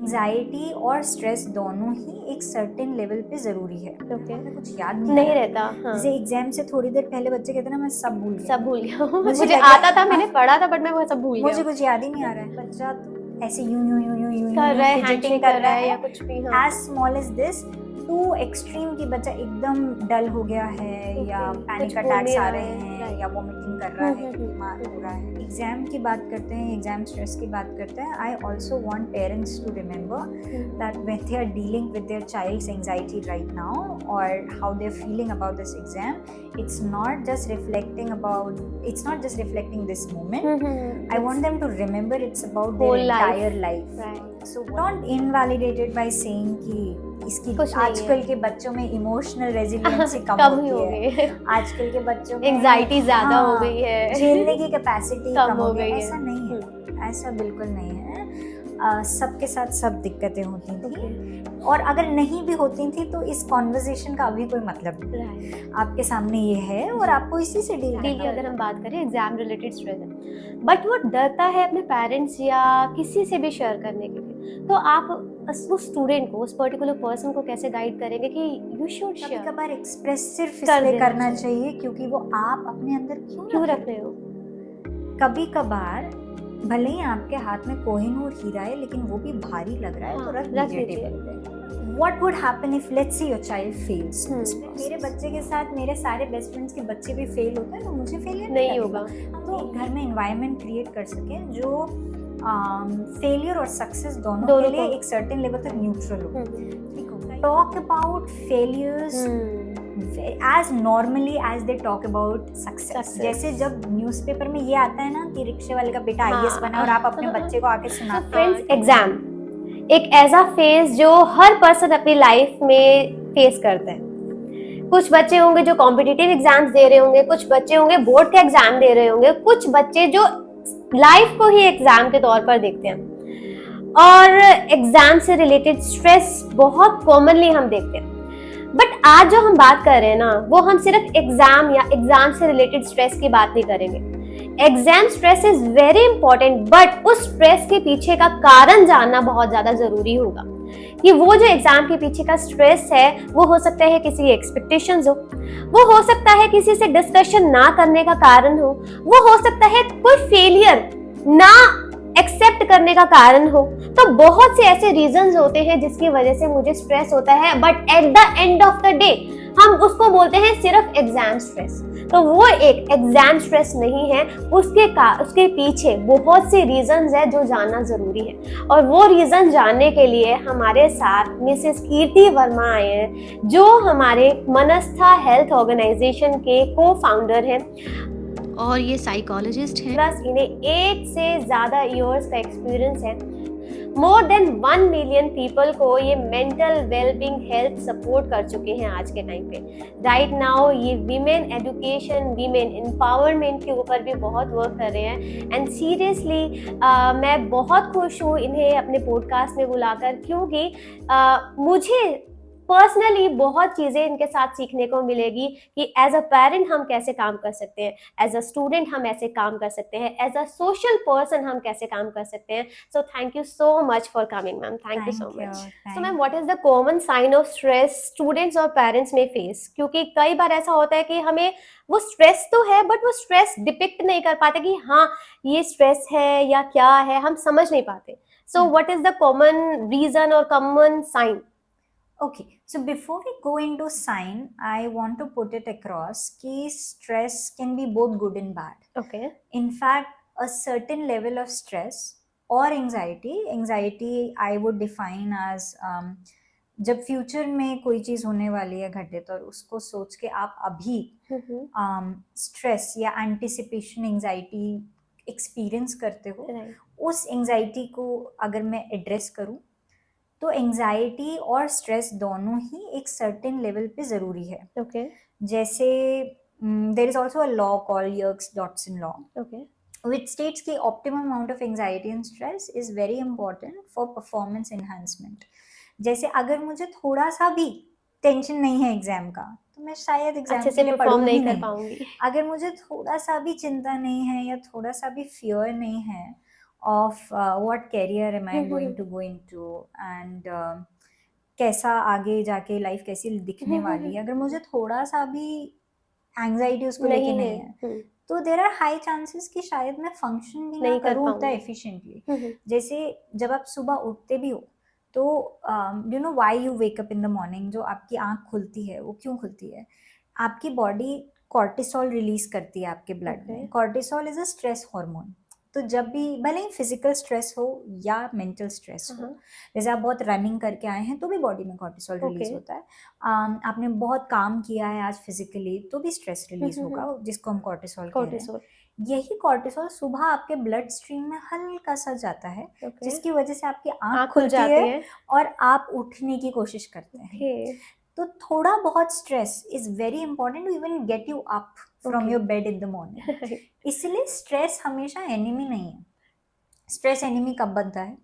Anxiety और stress दोनों ही एक सर्टेन लेवल पे जरूरी है। ओके। हमें कुछ याद नहीं नहीं रहता। रहता, हाँ। जैसे एग्जाम से थोड़ी देर पहले बच्चे कहते हैं ना, मैं सब भूल गया, सब भूल गया हूँ। मुझे मुझे लगे आता था, मैंने पढ़ा था, बट मैं वो सब भूल गया मुझे हूँ। कुछ याद ही नहीं आ रहा है। बच्चा तो ऐसे यूं यूं यूं यूं यूं यूं कर यूं रहा है, फिजिटिंग हैंडशेक कर कर रहा रहा है है। या कुछ भी, हाँ। As small as this to extreme की बच्चा एकदम डल हो गया है, या ओके, कुछ पैनिक बोल अटैक्स नहीं आ रहा रहे है, हैं, राइट। या वॉमिटिंग कर रहा है, बीमार हो रहा है। एग्जाम की बात करते हैं, एग्जाम स्ट्रेस की बात करते हैं। I also want parents to remember that when they are dealing with their child's anxiety right now, or how they're feeling about this exam, it's not just reflecting this moment. I want them to remember it's about their Whole life. entire life. Right. So not invalidated by saying कि इसकी कुछ नहीं आजकल है। के बच्चों में emotional resiliency कम कम ही हो होती गई है, है। आजकल के बच्चों में एंग्जाइटी ज्यादा हो गई है। झेलने की कैपेसिटी कम कम हो हो गई गई है। है। ऐसा नहीं है, ऐसा बिल्कुल नहीं है। सबके साथ सब दिक्कतें होती थी, और अगर नहीं भी होती थी तो इस कॉन्वर्जेशन का अभी कोई मतलब नहीं। राइट। आपके सामने ये है और आपको इसी से डील डेली करना अगर है। हम बात करें एग्जाम रिलेटेड स्ट्रेस है, बट वो डरता है अपने पेरेंट्स या किसी से भी शेयर करने के लिए, तो आप उस स्टूडेंट को, उस पर्टिकुलर पर्सन को कैसे गाइड करेंगे कि यू शुड कभी शेयर? कभार एक्सप्रेस सिर्फ कर इसलिए देना करना चाहिए। चाहिए क्योंकि वो आप अपने अंदर क्यों रख रहे हो? कभी कभार भले ही आपके हाथ में कोहिनूर हीरा है, लेकिन वो भी भारी लग रहा है, हाँ, तो रख रख दीजिए दीजिए। टेबल पे। What would happen if let's say your child fails? मेरे बच्चे के साथ मेरे सारे बेस्ट फ्रेंड्स के बच्चे भी फेल होते हैं, तो मुझे फेलियर नहीं होगा। हम तो घर में एनवायरनमेंट क्रिएट कर सके जो फेलियर और सक्सेस दोनों के लिए एक सर्टेन लेवल तक न्यूट्रल हो। Talk about failures as normally as they talk about success. जैसे जब न्यूज़पेपर में ये आता है ना कि रिक्शे वाले का बेटा आईएएस बना, और आप अपने बच्चे को आके सुनाते हैं। फ्रेंड्स, एग्जाम एक ऐसा फेज जो हर पर्सन अपनी लाइफ में फेस करते हैं। कुछ बच्चे होंगे जो कॉम्पिटिटिव एग्जाम्स दे रहे होंगे, कुछ बच्चे होंगे बोर्ड के एग्जाम दे रहे होंगे, कुछ बच्चे जो लाइफ को ही एग्जाम के तौर पर देखते हैं। और एग्जाम से रिलेटेड स्ट्रेस बहुत कॉमनली हम देखते हैं। बट आज जो हम बात कर रहे हैं ना, वो हम सिर्फ एग्जाम या एग्जाम से रिलेटेड स्ट्रेस की बात नहीं करेंगे। Exam stress is very important, but उस स्ट्रेस के पीछे का कारण जानना बहुत ज्यादा जरूरी होगा कि वो जो एग्जाम के पीछे का स्ट्रेस है, वो हो सकता है किसी एक्सपेक्टेशंस हो, वो हो सकता है किसी से डिस्कशन ना करने का कारण हो, वो हो सकता है कोई फेलियर ना एक्सेप्ट करने का कारण हो। तो बहुत से ऐसे रीजंस होते हैं जिसकी वजह से मुझे स्ट्रेस होता है, but at the end of the day हम उसको बोलते हैं सिर्फ एग्जाम स्ट्रेस। तो वो एक एग्जाम स्ट्रेस नहीं है, उसके पीछे बहुत से रीजंस है जो जानना जरूरी है। और वो रीजन जानने के लिए हमारे साथ मिसेस कीर्ति वर्मा आए हैं, जो हमारे मनस्था हेल्थ ऑर्गेनाइजेशन के को फाउंडर हैं और ये साइकोलॉजिस्ट हैं। प्लस इन्हें 1 से ज्यादा इयर्स का एक्सपीरियंस है। मोर देन 1 मिलियन पीपल को ये मेंटल वेलबींग हेल्थ सपोर्ट कर चुके हैं आज के टाइम पे। राइट नाउ ये विमेन एजुकेशन, विमेन एम्पावरमेंट के ऊपर भी बहुत वर्क कर रहे हैं। एंड सीरियसली मैं बहुत खुश हूँ इन्हें अपने पॉडकास्ट में बुलाकर, क्योंकि मुझे पर्सनली बहुत चीजें इनके साथ सीखने को मिलेगी कि एज अ पेरेंट हम कैसे काम कर सकते हैं, एज अ स्टूडेंट हम ऐसे काम कर सकते हैं, एज अ सोशल पर्सन हम कैसे काम कर सकते हैं। So thank you so much for coming ma'am, thank you so much. So ma'am, what is the common sign of stress students और पेरेंट्स में फेस? क्योंकि कई बार ऐसा होता है कि हमें वो स्ट्रेस तो है, बट वो स्ट्रेस डिपिक्ट नहीं कर पाते कि हाँ ये स्ट्रेस है या क्या है, हम समझ नहीं पाते। So what is the common reason और common sign? Okay, so before we go into sign, I want to put it across कि stress can be both good and bad. Okay. In fact, a certain level of stress or anxiety I would define as जब future में कोई चीज़ होने वाली है घटित, और उसको सोच के आप अभी स्ट्रेस या एंटिसिपेशन एंजाइटी एक्सपीरियंस करते हो, उस एंजाइटी को अगर मैं एड्रेस करूँ तो एंजाइटी और स्ट्रेस दोनों ही एक सर्टेन लेवल पे ज़रूरी है। Okay. जैसे there is also a law called Yerkes Dodson law, which states कि optimum amount of anxiety and stress is very important for performance enhancement. जैसे अगर मुझे थोड़ा सा भी टेंशन नहीं है एग्जाम का, तो मैं शायद एग्जाम के लिए पढ़ूँ ही नहीं। अगर मुझे थोड़ा सा भी चिंता नहीं है या थोड़ा सा भी फियर नहीं है, of what career am I going to go into, and कैसा आगे जाके लाइफ कैसी दिखने वाली है। अगर मुझे थोड़ा सा भी एंग्जाइटी उसको लेके नहीं है। नहीं है, तो देर आर हाई चांसेस कि शायद मैं फंक्शन भी ना नहीं कर करूँ उतना पाऊंगी। एफिशिएंटली। जैसे जब आप सुबह उठते भी हो, तो you know why you wake up in the morning, जो आपकी आंख खुलती है वो क्यों खुलती है? आपकी बॉडी कॉर्टिसोल रिलीज करती है आपके ब्लड में। Cortisol is a stress hormone. तो जब भी भले ही फिजिकल स्ट्रेस हो या मेंटल स्ट्रेस हो, जैसे आप बहुत रनिंग करके आए हैं तो भी बॉडी में कॉर्टिसोल रिलीज होता है। आपने बहुत काम किया है आज फिजिकली तो भी स्ट्रेस रिलीज होगा, जिसको हम कॉर्टिसोल कह रहे हैं। यही कॉर्टिसोल सुबह आपके ब्लड स्ट्रीम में हल्का सा जाता है, जिसकी वजह से आपकी आंख खुलती है और आप उठने की कोशिश करते हैं। तो थोड़ा बहुत stress is very important to even get you up from your bed in the morning. इसलिए स्ट्रेस हमेशा एनिमी नहीं है। स्ट्रेस एनिमी कब बनता है?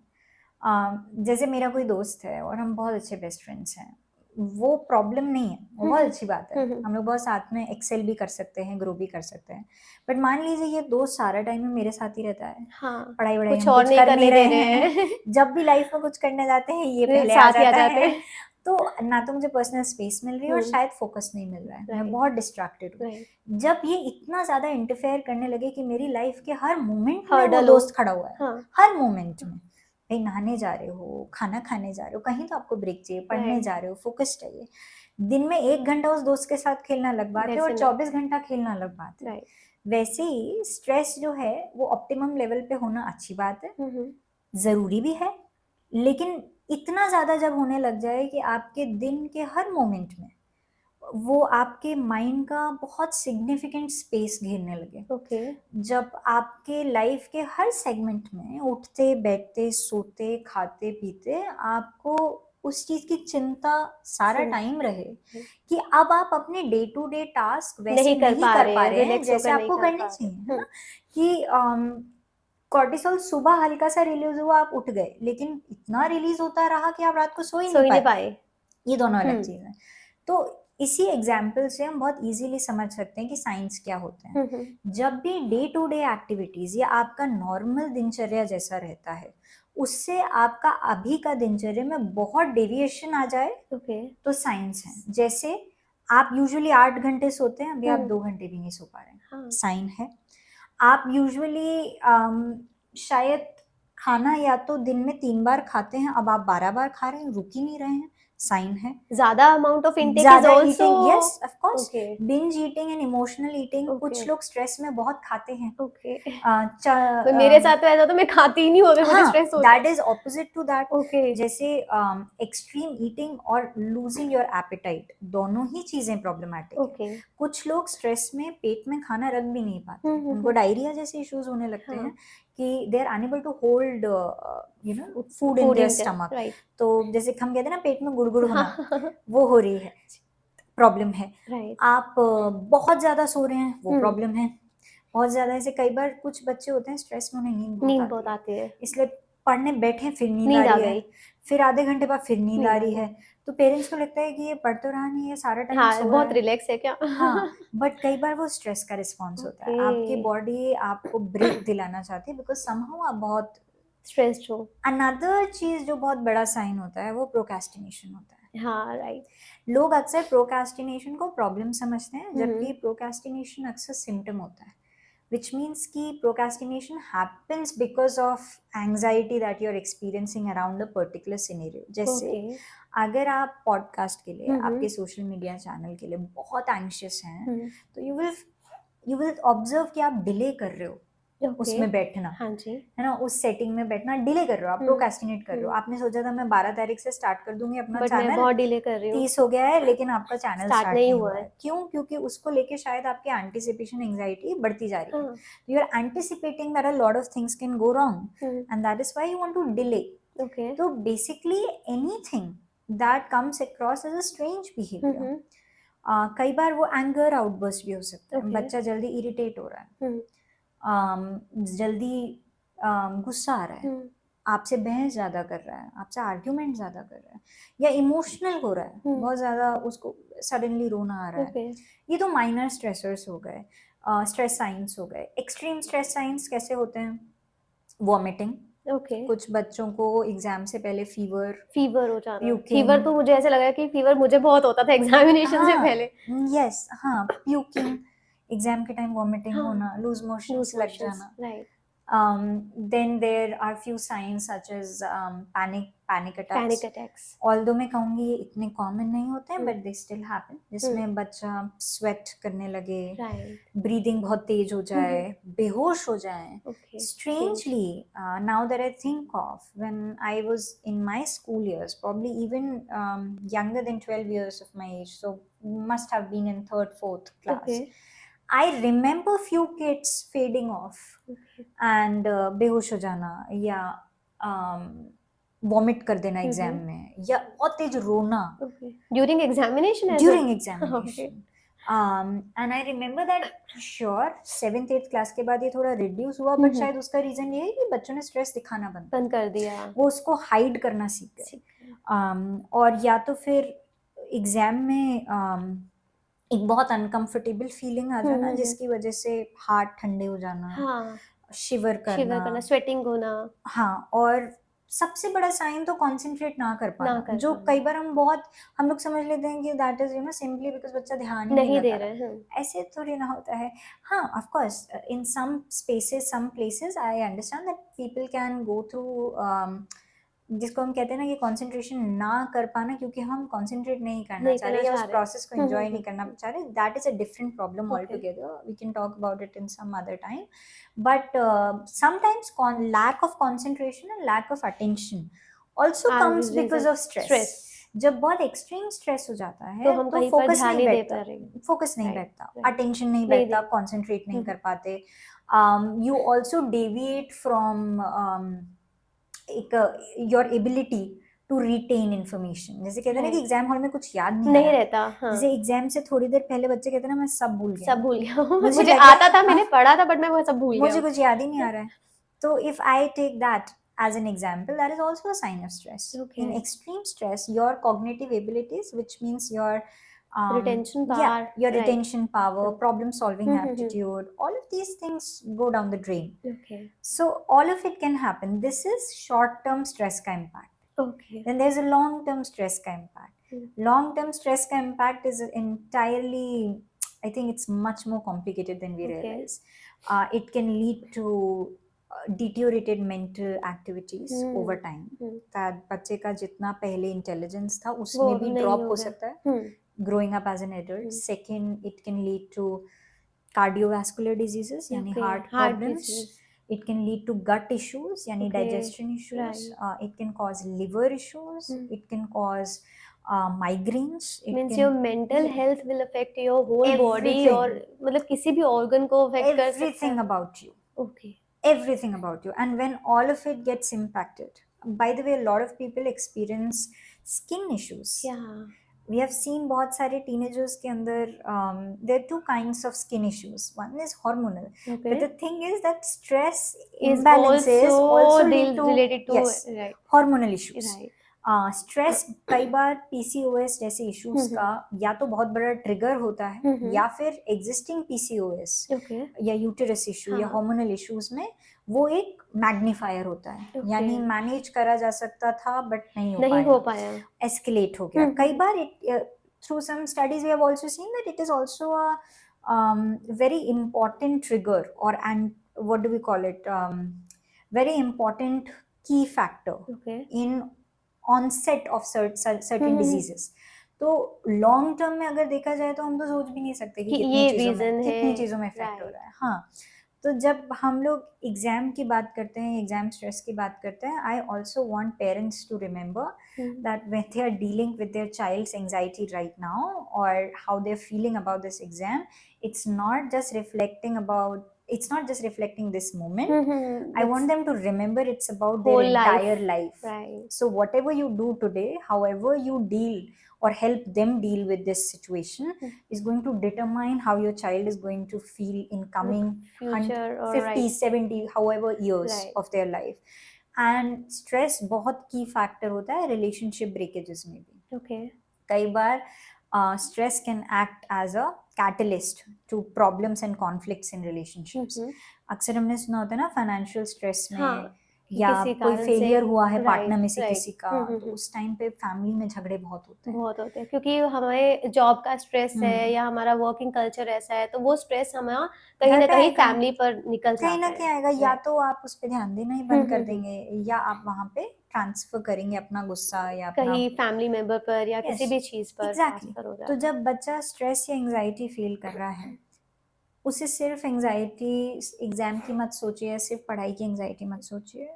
जैसे मेरा कोई दोस्त है और हम बहुत अच्छे बेस्ट फ्रेंड्स हैं, वो प्रॉब्लम नहीं है, वो बहुत अच्छी बात है। हम लोग बहुत साथ में एक्सेल भी कर सकते हैं, ग्रो भी कर सकते हैं। बट मान लीजिए ये दोस्त सारा टाइम में मेरे साथ ही रहता है, पढ़ाई वढ़ाई कुछ हम और कुछ नहीं कर करने नहीं दे रहे रहे हैं, जब भी लाइफ में कुछ करने जाते हैं ये पहले आ साथ ही जाता जाते है। हैं। तो ना तो मुझे पर्सनल स्पेस मिल रही है और शायद फोकस नहीं मिल रहा है, मैं बहुत डिस्ट्रैक्टेड हूँ। जब ये इतना ज्यादा इंटरफेयर करने लगे कि मेरी लाइफ के हर मोमेंट में वो दोस्त खड़ा हुआ है, हर मोमेंट में, भाई नहाने जा रहे हो, खाना खाने जा रहे हो, कहीं तो आपको ब्रेक चाहिए, पढ़ने जा रहे हो, फोकस चाहिए। दिन में 1 घंटा उस दोस्त के साथ खेलना अलग बात है और 24 घंटा खेलना अलग बात है। वैसे ही स्ट्रेस जो है वो ऑप्टिमम लेवल पे होना अच्छी बात है, जरूरी भी है, लेकिन इतना ज्यादा जब होने लग जाए कि आपके दिन के हर मोमेंट में वो आपके माइंड का बहुत सिग्निफिकेंट स्पेस घेरने लगे। जब आपके लाइफ के हर सेगमेंट में उठते बैठते सोते खाते पीते आपको उस चीज की चिंता सारा टाइम रहे कि अब आप अपने डे टू डे टास्क वैसे नहीं कर पा रहे हैं जैसे आपको करने चाहिए, है ना? कि कॉर्टिसोल सुबह हल्का सा रिलीज हुआ, आप उठ गए, लेकिन इतना रिलीज होता रहा कि आप रात को सो ही नहीं पाए। ये दोनों अलग चीज है। तो इसी एग्जाम्पल से हम बहुत इजीली समझ सकते हैं कि साइंस क्या होते हैं। जब भी डे टू डे एक्टिविटीज या आपका नॉर्मल दिनचर्या जैसा रहता है, उससे आपका अभी का दिनचर्या में बहुत डेविएशन आ जाए, तो साइंस है। जैसे आप यूजुअली 8 घंटे सोते हैं, अभी आप 2 घंटे भी नहीं सो पा रहे हैं, साइन है। आप यूजुअली शायद खाना या तो दिन में 3 बार खाते हैं, अब आप 12 बार खा रहे हैं, रुक ही नहीं रहे हैं, साइन है। ज्यादा amount of intake is also, yes of course, binge eating and emotional eating. कुछ लोग स्ट्रेस में बहुत खाते हैं। तो मेरे साथ तो ऐसा, तो मैं खाती ही नहीं हूँ, मुझे स्ट्रेस होता है। That is opposite to that. जैसे एक्सट्रीम ईटिंग और लूजिंग योर एपेटाइट, दोनों ही चीजें प्रॉब्लमेटिक है। कुछ लोग स्ट्रेस में पेट में खाना रख भी नहीं पाते, उनको डायरिया जैसे इश्यूज होने लगते हैं कि they are unable to hold you know food in their stomach. तो जैसे हम कहते हैं ना पेट में गुड़गुड़ होना, वो हो रही है, प्रॉब्लम है। आप बहुत ज्यादा सो रहे हैं, वो प्रॉब्लम है। बहुत ज्यादा, ऐसे कई बार कुछ बच्चे होते हैं स्ट्रेस में उन्हें नींद बहुत आती है, इसलिए पढ़ने बैठे फिर नींद आ रही है, फिर आधे घंटे बाद फिर नींद आ रही है। तो पेरेंट्स को लगता है कि ये पढ़ तो रहा नहीं है, सारा टाइम सो बहुत रिलैक्स है क्या? बट कई बार वो स्ट्रेस का रिस्पॉन्स होता है। आपकी बॉडी आपको ब्रेक दिलाना चाहती है बिकॉज समहाउ आप बहुत स्ट्रेस्ड हो। अनदर चीज जो बहुत बड़ा साइन होता है वो प्रोक्रेस्टिनेशन होता है। लोग अक्सर प्रोक्रेस्टिनेशन को प्रॉब्लम समझते हैं, जबकि प्रोक्रेस्टिनेशन अक्सर सिम्टम होता है, which means कि procrastination happens because of anxiety that you're experiencing around a particular scenario. जैसे अगर आप पॉडकास्ट के लिए, आपके सोशल मीडिया चैनल के लिए बहुत एंग्शियस हैं, तो you will observe कि आप डिले कर रहे हो उसमें बैठना, है ना, उस सेटिंग में बैठना डिले कर रहे हो, आप प्रोक्रेस्टिनेट कर रहे हो। आपने सोचा था मैं 12 तारीख से स्टार्ट कर दूंगी अपना चैनल, बहुत डिले कर रही हूँ, 30 हो गया है, लेकिन आपका चैनल स्टार्ट नहीं हुआ है। क्यों? क्योंकि उसको लेके शायद आपकी एंटिसिपेशन एंजाइटी बढ़ती जा रही है। You are anticipating that a lot of things can go wrong and that is why you want to delay. तो basically anything that comes across as a strange behaviour. कई बार वो एंगर आउटबर्स्ट भी हो सकता है। बच्चा जल्दी इरिटेट हो रहा है, जल्दी गुस्सा आ रहा है, आपसे बहस ज्यादा कर रहा है, आपसे आर्ग्यूमेंट ज्यादा कर रहा है, या इमोशनल हो रहा है, बहुत ज्यादा उसको सडनली रोना आ रहा है। ये तो माइनर स्ट्रेसर्स हो गए, स्ट्रेस साइंस हो गए। एक्सट्रीम स्ट्रेस साइंस कैसे होते हैं? वॉमिटिंग, ओके, कुछ बच्चों को एग्जाम से पहले फीवर, फीवर हो जाना। फीवर प्यूकिंग, तो मुझे ऐसे लगा कि फीवर मुझे बहुत होता था एग्जामिनेशन से हाँ, पहले। यस, हाँ, प्यूकिंग, एग्जाम के टाइम वॉमिटिंग हाँ, होना, लूज मोशंस लूज़ लग मोशंस, जाना. Right, Then there are few signs such as panic attacks. Panic attacks. Although मैं कहूँगी ये इतने कॉमन नहीं होते हैं, हुँ, बट दे स्टिल हैपन, हुँ, जिसमें बच्चा स्वेट करने लगे, राइट, ब्रीदिंग बहुत तेज हो हुँ, जाए, हुँ, बेहोश हो जाए. Okay, same. Strangely, now that I think of, when I was in my school years, probably even younger than 12 years of my age, so must have been in third, fourth okay, class, I remember few kids fading off okay, and बेहोश हो जाना, या vomit कर देना हुँ, exam हुँ, में, या बहुत तेज रोना okay, during examination as well? During okay, examination. And I remember that, sure 7th 8th class के बाद ये थोड़ा रिड्यूस हुआ, हुँ, बट हुँ, शायद उसका रीजन ये है कि बच्चों ने स्ट्रेस दिखाना बंद कर बंद दिया, कर दिया, वो उसको हाइड करना सीख गए. ठीक है, और या तो फिर एग्जाम में एक बहुत अनकंफर्टेबल फीलिंग आ हुँ, जाना, हुँ, हुँ, जिसकी वजह से हाथ ठंडे हो जाना, हाँ, शिवर शिवर करना. करना, स्वेटिंग होना, हाँ, और सबसे बड़ा साइन तो कंसंट्रेट ना कर ना पाना, कर जो पाना, कई बार हम लोग समझ लेते हैं कि दैट इज सिंपली बिकॉज बच्चा ध्यान ही नहीं नहीं दे लगा रहे रहा. हैं, ऐसे थोड़ी ना होता है. हाँ, of course in some spaces, some places I understand that people can go through, जिसको हम कहते हैं ना कि कंसंट्रेशन ना कर पाना, क्योंकि हम कंसंट्रेट नहीं करना नहीं चाह रहे करना या उस चाह रहे। प्रोसेस को एंजॉय नहीं करना चाह रहे. That is a different problem all okay, together, we can talk about it in some other time. But sometimes lack of concentration and lack of attention also are comes reason because of stress. Stress, जब बहुत extreme stress हो जाता तो है हम तो कहीं पर फोकस ध्यान नहीं नहीं दे बैठता, पा रहे। फोकस नहीं राइट, बैठता, राइट, अटेंशन नहीं नहीं बैठता, दे कॉन्सेंट्रेट नहीं हुँ, कर हुँ, पाते. यू ऑल्सो डेविएट फ्रॉम एक your ability to retain information. जैसे कहते हैं ना कि राइट, एग्जाम हॉल में कुछ याद नहीं आ नहीं रहा, रहता, हाँ, जैसे एग्जाम से थोड़ी देर पहले बच्चे कहते हैं ना मैं सब भूल गया सब हूँ, भूल गया हूँ। मुझे मुझे लग आता था, गया, मैंने पढ़ा था बट मैं वो सब भूल गया मुझे हूँ। कुछ याद ही नहीं आ रहा है. तो if I take that as an example, that is also a sign of stress. Okay, In extreme stress, your cognitive abilities, which means your retention yeah, power, your right, retention power, hmm, problem solving hmm, aptitude, all of these things go down the drain. Okay, So all of it can happen. This is short term stress ka impact. Okay, Then there's a long term stress ka impact. Hmm, Long term stress ka impact is entirely, I think it's much more complicated than we okay, realize. It can lead to deteriorated mental activities over hmm, time. Hmm, that बच्चे का जितना पहले intelligence था वो उसमें अब भी नहीं ड्रॉप हो हो गया। सकता है hmm, growing up as an adult. Hmm, Second, it can lead to cardiovascular diseases यानी okay, heart heart problems. Disease, It can lead to gut issues यानी okay, digestion issues. Right, It can cause liver issues. Hmm, It can cause migraines. It means can, your mental yeah, health will affect your whole body और everything, मतलब किसी भी organ को affect कर सकता everything है। about you. Okay, Everything about you. And when all of it gets impacted, by the way, a lot of people experience skin issues. या We have seen बहुत सारे teenagers के अंदर there are two kinds of skin issues. One is hormonal, okay, but the thing is that stress is imbalances also also lead to, related to yes, right, hormonal issues. Right, stress कई बार PCOS जैसे issues हुँ, का हुँ, या तो बहुत बड़ा trigger होता है, हुँ, हुँ, या फिर एग्जिस्टिंग पीसीओएस ओके, या यूटेरस इशू या हाँ, हार्मोनल इश्यूज में वो एक मैग्नीफायर होता है, ओके, यानी मैनेज करा जा सकता था बट नहीं हो नहीं हो पाया, पाया। एस्केलेट हो गया. हुँ, कई हुँ, बार through some studies we have also seen that it is also a very important trigger, or and what do we call it, very important key factor okay, in onset of hmm, certain hmm, hmm, diseases. तो long term में अगर देखा जाए तो हम तो सोच भी नहीं सकते कि कि कितनी ये चीज़ों में रीज़न है, कितनी चीज़ों में इफेक्ट हो राइट, रहा है. हाँ, तो जब हम लोग एग्जाम की बात करते हैं, एग्जाम स्ट्रेस की बात करते हैं, I also want parents to remember hmm, that when they are dealing with their child's anxiety right now, or how they're feeling about this exam, it's not just reflecting this moment. Hmm, hmm, I that's want them to remember it's about their whole life, entire life. Right, So whatever you do today, however you deal or help them deal with this situation, hmm, is going to determine how your child is going to feel in coming future और 50 right, 70 however years right, of their life. And stress बहुत की factor होता है relationship breakages में भी. Okay, कई बार stress can act as a catalyst to problems and conflicts in hmm, relationships. हुँ, अक्सर हमने सुना होता है ना फाइनेंशियल स्ट्रेस में, हाँ, कि या किसी कोई कारण से, फेलियर हुआ है राइट, पार्टनर में से राइट। किसी का, तो हुँ। उस टाइम पे फैमिली में झगड़े बहुत होते हैं। बहुत होते हैं क्योंकि हमें जॉब का स्ट्रेस है हम्म, या हमारा वर्किंग कल्चर ऐसा है, तो वो स्ट्रेस हमें कहीं घर न पे कहीं आएगा, फैमिली पर निकल कहीं जाता ना है। कहीं आएगा, या राइट। तो आप उस पर ध्यान देना ही हुँ, बंद कर हुँ, हुँ। देंगे, या आप वहां पे ट्रांसफर करेंगे अपना गुस्सा या अपना। कहीं फैमिली मेंबर पर या यस, किसी भी चीज़ पर एग्जैक्टली। ट्रांसफ़र हो तो जाता है। जब बच्चा स्ट्रेस या एंजाइटी फील कर रहा है, उसे सिर्फ एंजाइटी एग्जाम की मत सोचिए, या सिर्फ पढ़ाई की एंजाइटी मत सोचिए।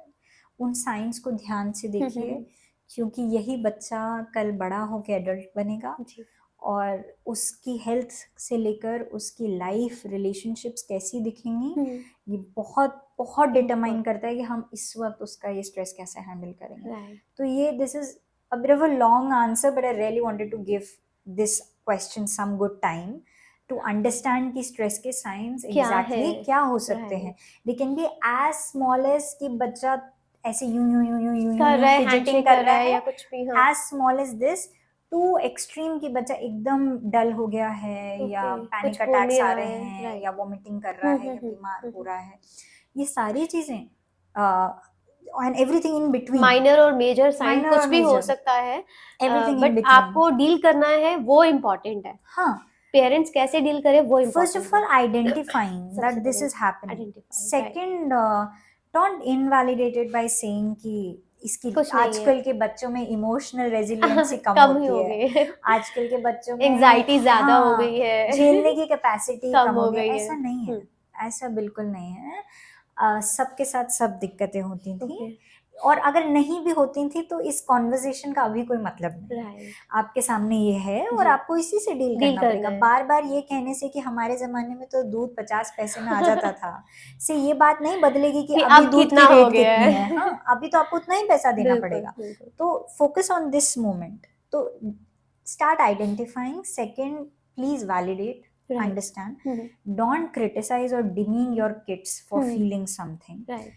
उन साइंस को ध्यान से हुँ, हुँ, देखिए, हुँ। क्योंकि यही बच्चा कल बड़ा होकर एडल्ट बनेगा, जी। और उसकी हेल्थ से लेकर उसकी लाइफ रिलेशनशिप्स कैसी दिखेंगी, हुँ। ये बहुत बहुत डिटरमाइन इम्पोर्टेंट, करता है कि हम इस वक्त उसका ये स्ट्रेस कैसे हैंडल करेंगे। राइट। तो ये this is a bit of a long answer, but I really wanted to give this question some good time to understand कि stress के signs क्या है? exactly क्या हो सकते हैं। Right. They can be as small as कि बच्चा ऐसे यूं यूं यूं यूं यूं यूं कर यूं रहा है, fidgeting हैंडशेक कर कर रहा रहा है है, या कुछ भी, हाँ। as small as this, to extreme की बच्चा एकदम डल हो गया है, या ओके, पैनिक कुछ बोल अटैक्स नहीं आ रहा रहे है, हैं, राइट। या वॉमिटिंग कर रहा हुँ, है, हुँ, या हुँ, बीमार हुँ, हो हुँ। रहा है, ये सारी चीजें and everything in between, minor और मेजर साइन माइनर और कुछ भी हो मेजर, सकता है, एवरीथिंग इन बट बिटवीन। आपको डील करना है वो इम्पोर्टेंट है। हाँ, पेरेंट्स कैसे डील करें वो first इम्पोर्टेंट of है। all identifying सबसे that this बड़ी is happening. Identify, right. Second, don't invalidate it by saying कि इसकी कुछ नहीं है। आजकल के बच्चों में इमोशनल रेजिलियंसी कम कम ही होती हो है, गई है। आजकल के बच्चों में एंग्जायटी ज़्यादा हो हाँ गई है। झेलने की कैपेसिटी कम कम हो हो गई है, गई है। ऐसा नहीं हुँ, है, ऐसा बिल्कुल नहीं है। सबके साथ सब दिक्कतें होती थी, ओके, और अगर नहीं भी होती थी तो इस कॉन्वर्जेशन का अभी कोई मतलब नहीं है। राइट। आपके सामने ये है और जी, आपको इसी से डील डील करना करना पड़ेगा। है। बार बार ये कहने से कि हमारे जमाने में तो दूध 50 पैसे में आ जाता था, से ये बात नहीं बदलेगी कि कि अभी अब दूध कितना की हो रेट गया कितनी है। है। हाँ, अभी तो आपको उतना ही पैसा देना बिल्कुल, पड़ेगा। बिल्कुल। तो फोकस ऑन दिस मोमेंट। तो start identifying. Second, please validate, right. understand. Hmm, hmm, Don't criticize or demean your kids for hmm, feeling something. Right,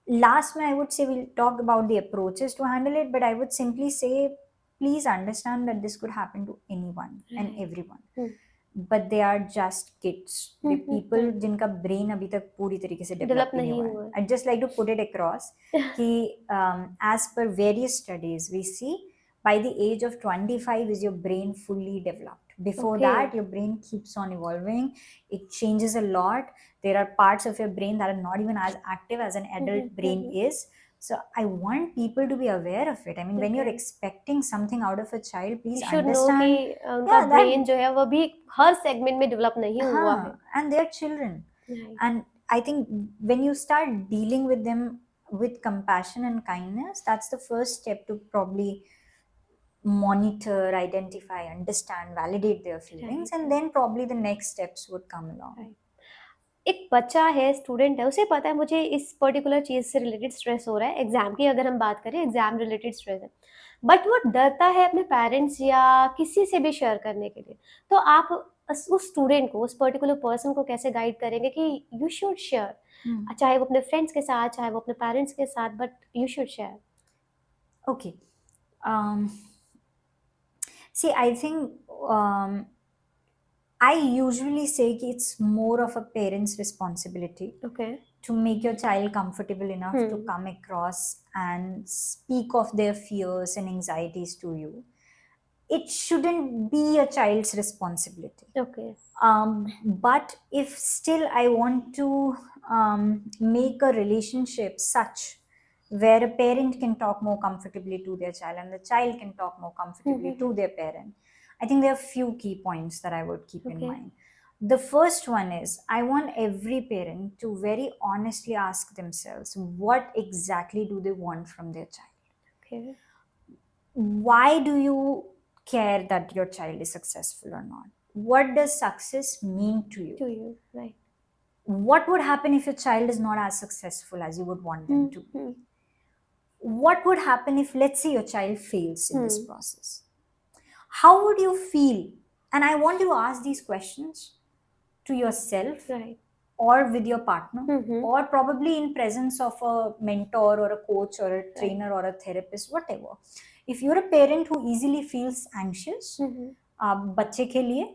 Last, I would say we'll talk about the approaches to handle it, but I would simply say please understand that this could happen to anyone and right. everyone. Hmm, But they are just kids. Hmm, The hmm, people हुँ। जिनका brain अभी तक पूरी तरीके से develop develop भी नहीं नहीं हुआ है. हुआ है। I'd just like to put it across कि as per various studies we see by the age of 25 is your brain fully developed. Before okay, that, your brain keeps on evolving. It changes a lot. There are parts of your brain that are not even as active as an hmm, hmm, adult hmm, brain hmm, is. So I want people to be aware of it. I mean, when okay. you're expecting something out of a child, please should know कि understand, उनका yeah, that, brain जो है वो भी हर segment में develop नहीं हुआ है। and they're children. Right, And I think when you start dealing with them with compassion and kindness, that's the first step to probably monitor, identify, understand, validate their feelings, right, and right, then probably the next steps would come along. Right. एक बच्चा है, student है, उसे पता है मुझे इस particular चीज़ से रिलेटेड स्ट्रेस हो रहा है, एग्ज़ाम की अगर हम बात करें, एग्ज़ाम रिलेटेड स्ट्रेस है। बट वो डरता है अपने पेरेंट्स या किसी से भी शेयर करने के लिए। तो आप उस स्टूडेंट को, उस पर्टिकुलर पर्सन को कैसे गाइड करेंगे कि यू शुड शेयर? Hmm. चाहे वो अपने फ्रेंड्स के साथ, चाहे वो अपने पेरेंट्स के साथ, but you should share. Okay. Um, See, I think I usually say कि it's more of a parent's responsibility okay. to make your child comfortable enough to come across and speak of their fears and anxieties to you. It shouldn't be a child's responsibility. Okay, But if still I want to make a relationship such where a parent can talk more comfortably to their child and the child can talk more comfortably to their parent, I think there are few key points that I would keep in okay, mind. The first one is I want every parent to very honestly ask themselves what exactly do they want from their child. Okay, Why do you care that your child is successful or not? What does success mean to you? To you, right. What would happen if your child is not as successful as you would want them to be? What would happen if, let's say, your child fails in this process? How would you feel? And I want you to ask these questions to yourself right, or with your partner, or probably in presence of a mentor or a coach or a trainer or a therapist, whatever. If you're a parent who easily feels anxious बच्चे के लिए,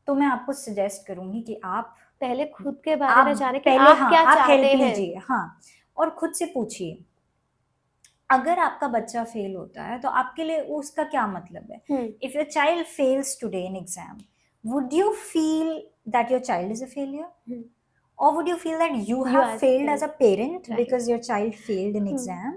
तो मैं आपको suggest करूंगी कि आप पहले खुद के बारे में आप जाने कि पहले, आप हाँ, क्या आप चाहते हेल्प हैं। लीजिए, हाँ, और खुद से पूछिए। अगर आपका बच्चा फेल होता है तो आपके लिए उसका क्या मतलब है? If your child fails today in exam, would you feel that your child is a failure, or would you feel that you You have as failed failed. as a parent Right. because your child failed in Hmm. exam,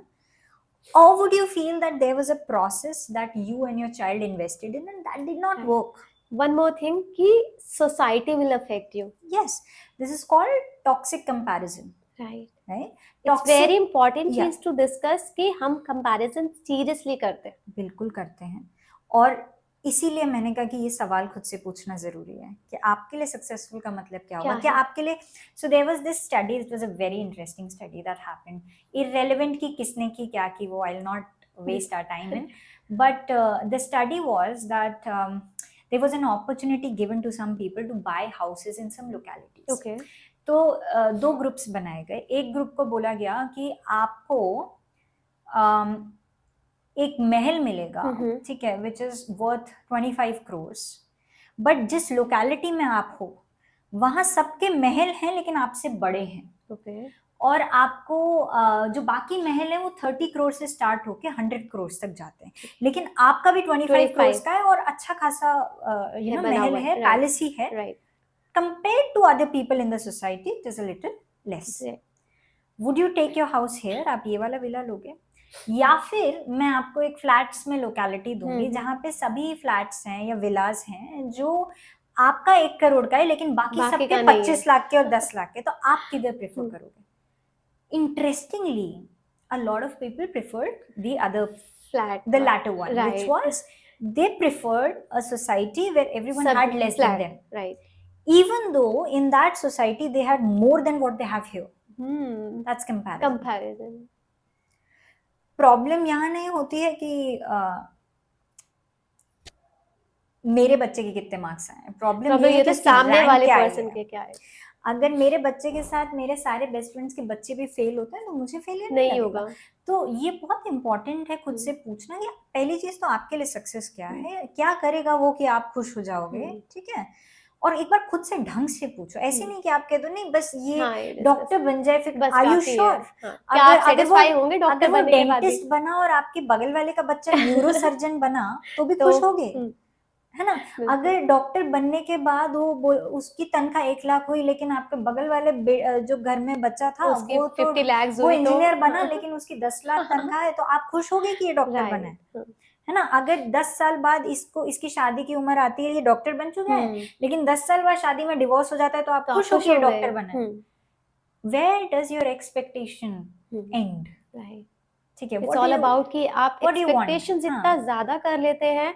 or would you feel that there was a process that you and your child invested in and that did not Right. work? One more thing कि society will affect you. Yes, this is called toxic comparison, Right. right? It's very important yeah, चीज to discuss कि हम comparison seriously करते हैं. बिल्कुल करते हैं, और इसीलिए मैंने कहा कि ये सवाल खुद से पूछना जरूरी है कि आपके लिए सक्सेसफुल का मतलब क्या होगा, क्या है? आपके लिए। So there was this study, it was a very interesting study that happened, irrelevant की किसने की क्या की वो I will not waste our time in, but the study was that there was an opportunity given to some people to buy houses in some localities. Okay. तो दो groups बनाए गए, एक ग्रुप को बोला गया कि आपको एक महल मिलेगा, ठीक है, which is worth 25 crores, but जिस लोकेलिटी में आप हो वहां सबके महल हैं लेकिन आपसे बड़े हैं। Okay. और आपको जो बाकी महल है वो 30 crore से स्टार्ट होके 100 crore तक जाते हैं, लेकिन आपका भी 25 crore का है और अच्छा खासा महल है, पैलेस ही है। Compared to other people in the society, it is a little less. Would you take your house here? आप ये वाला विला लोगे, या फिर मैं आपको एक फ्लैट्स में लोकेलिटी दूंगी जहाँ पे सभी फ्लैट्स हैं या विलास हैं जो आपका 1 करोड़ का है लेकिन बाकी सबके 25 लाख के और 10 लाख के, तो आप किधर प्रेफर करोगे? Interestingly, a lot of people preferred the other flat, the latter one, which was they preferred a society where everyone had less than them, right? Even though in that society they had more than what they have here. That's comparison. Problem यहाँ नहीं होती है कि मेरे बच्चे के कितने marks आए, प्रॉब्लम ये है कि सामने वाले पर्सन के क्या है। अगर मेरे बच्चे के साथ मेरे सारे बेस्ट फ्रेंड्स के बच्चे भी फेल होते हैं तो मुझे फेलियर नहीं होगा। तो ये बहुत इंपॉर्टेंट है खुद से पूछना कि पहली चीज तो आपके लिए सक्सेस क्या है, क्या करेगा वो कि आप खुश हो जाओगे, ठीक है। और एक बार खुद से ढंग से पूछो, ऐसे नहीं कि आप कह दो नहीं बस ये डॉक्टर बन जाए फिर आर यू श्योर, अगर वो डेंटिस्ट बना और आपके बगल वाले का बच्चा न्यूरो सर्जन बना तो भी खुश होगे, है ना। अगर डॉक्टर बनने के बाद वो उसकी तनख्वाह 1 लाख हुई लेकिन आपके बगल वाले जो घर में बच्चा था वो तो 50 लाख वो इंजीनियर बना लेकिन उसकी 10 लाख तनख्वाह है, तो आप खुश होगे कि ये डॉक्टर बना है ना। अगर 10 साल बाद इसकी शादी की उम्र आती है, ये डॉक्टर बन चुका है लेकिन 10 साल बाद शादी में डिवोर्स हो जाता है, तो आप खुश हो कि ये डॉक्टर बना है। Where does your expectation end, ठीक है। इट्स ऑल अबाउट कि आप एक्सपेक्टेशंस इतना ज्यादा कर लेते हैं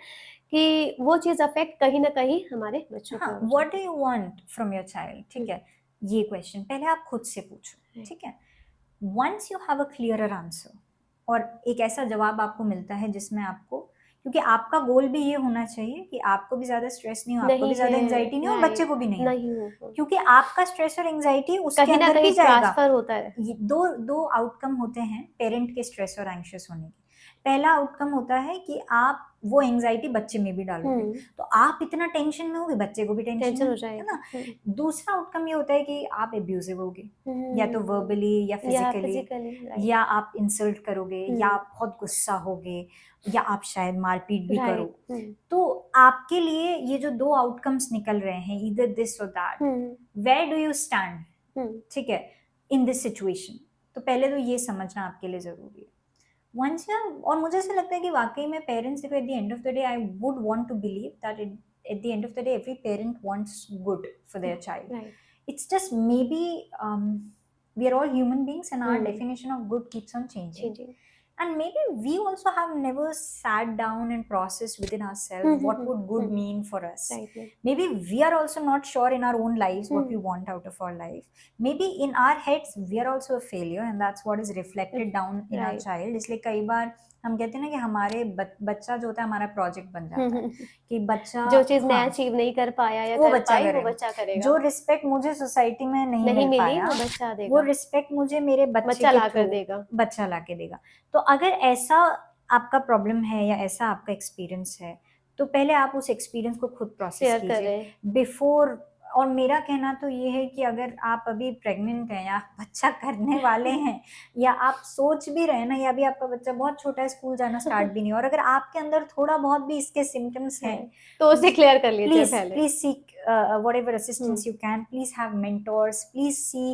कि वो चीज अफेक्ट कहीं ना कहीं हमारे बच्चों को। What do you want from your child, ठीक है, ये क्वेश्चन पहले आप खुद से पूछो, ठीक है। Once you have a clearer answer और एक ऐसा जवाब आपको मिलता है जिसमें आपको, क्योंकि आपका गोल भी ये होना चाहिए कि आपको भी ज्यादा स्ट्रेस नहीं हो, आपको भी ज्यादा एंजाइटी नहीं हो, बच्चे को भी नहीं हो, क्योंकि आपका स्ट्रेस और एंजाइटी उसके अंदर भी जाएगा, ट्रांसफर होता है। दो आउटकम होते हैं पेरेंट के स्ट्रेस और एंग्शियस होने के। पहला आउटकम होता है कि आप वो एंजाइटी बच्चे में भी डालोगे, तो आप इतना टेंशन में होगे बच्चे को भी टेंशन हो जाएगा, है ना। दूसरा आउटकम ये होता है कि आप एब्यूजिव होगे, या तो वर्बली या फिजिकली, या आप इंसल्ट करोगे, या आप बहुत गुस्सा होगे, या आप शायद मारपीट भी करो। तो आपके लिए ये जो 2 आउटकम्स निकल रहे हैं, ईदर दिस और that, where do you stand, ठीक है, इन दिस सिचुएशन। तो पहले तो ये समझना आपके लिए जरूरी है। वंस और मुझे ऐसा लगता है कि वाकई में पेरेंट्स, देखो, at the end of the day I would want to believe that at the end of the day every parent wants good for their child. It's just maybe we are all human beings and our definition of good keeps on changing. And maybe we also have never sat down and processed within ourselves what would good mean for us. Maybe we are also not sure in our own lives what we want out of our life. Maybe in our heads we are also a failure and that's what is reflected down in our child. इसलिए कई बार हम कहते हैं ना कि हमारे बच्चा जो होता है हमारा प्रोजेक्ट बन जाता है कि बच्चा जो चीज मैं अचीव नहीं कर पाया या वो बच्चा करेगा, जो रिस्पेक्ट मुझे सोसाइटी में नहीं मिल पाया वो बच्चा देगा, वो रिस्पेक्ट मुझे मेरे बच्चा ला के देगा। तो अगर ऐसा आपका प्रॉब्लम है या ऐसा आपका एक्सपीरियंस है तो पहले आप उस एक्सपीरियंस को खुद प्रोसेस कीजिए बिफोर और मेरा कहना तो ये है कि अगर आप अभी प्रेग्नेंट हैं या बच्चा करने वाले हैं या आप सोच भी रहे हैं ना, या अभी आपका बच्चा बहुत छोटा है, स्कूल जाना स्टार्ट भी नहीं, और अगर आपके अंदर थोड़ा बहुत भी इसके सिम्टम्स हैं, तो उसे क्लियर कर लीजिए प्लीज पहले। Please seek whatever assistance you can. Please have mentors. Please see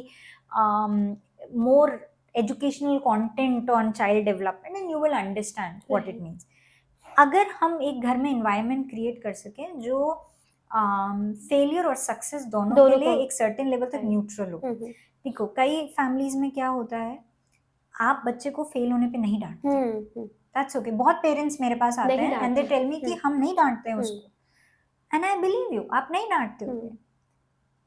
more educational content on child development and you will understand what it means. अगर हम एक घर में environment create कर सकें जो फेलियर और सक्सेस दोनों के लिए एक सर्टेन लेवल तक न्यूट्रल हो। देखो कई फैमिलीज में क्या होता है, आप बच्चे को फेल होने पे नहीं डांटते, दैट्स ओके। बहुत पेरेंट्स मेरे पास आते हैं एंड दे टेल मी कि हम नहीं डांटते हैं उसको, एंड आई बिलीव यू, आप नहीं डांटते होगे।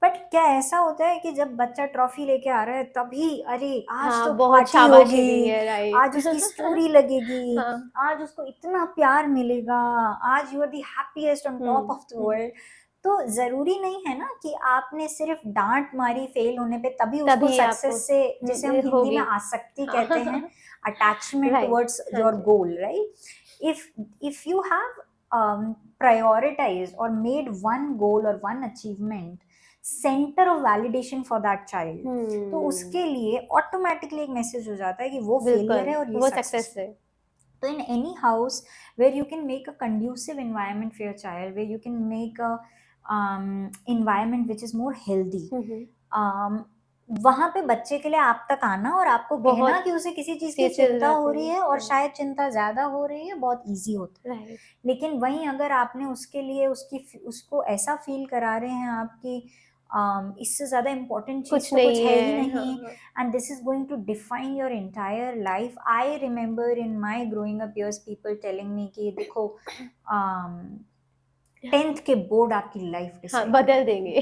बट क्या ऐसा होता है कि जब बच्चा ट्रॉफी लेके आ रहा है तभी अरे आज तो बहुत पार्टी होगी, है, आज उसकी स्टोरी लगेगी, आज उसको इतना प्यार मिलेगा, आज you are the happiest on top of the world. तो जरूरी नहीं है ना कि आपने सिर्फ डांट मारी फेल होने पे तभी उसको सक्सेस से, जिसे हम हिंदी में आसक्ति कहते हैं, attachment towards your goal, right. If you have prioritized or made one goal or one achievement center of validation for that child, तो उसके लिए ऑटोमेटिकली एक मैसेज हो जाता है कि वो फेलियर है और ये सक्सेस है। तो in any house where you can make a conducive environment for your child, where you can make a environment which is more healthy, वहां पे बच्चे के लिए आप तक आना और आपको कहना कि उसे किसी चीज की चिंता हो रही है और शायद चिंता ज्यादा हो रही है, बहुत इजी होता है। लेकिन वहीं अगर आपने उसके लिए उसको ऐसा फील करा रहे हैं आपकी इससे ज्यादा इम्पोर्टेंट चीज तो कुछ है ही नहीं, and this is going to define your entire life. I remember in my growing up years people telling me कि देखो 10th के बोर्ड आपकी लाइफ बदल देंगे,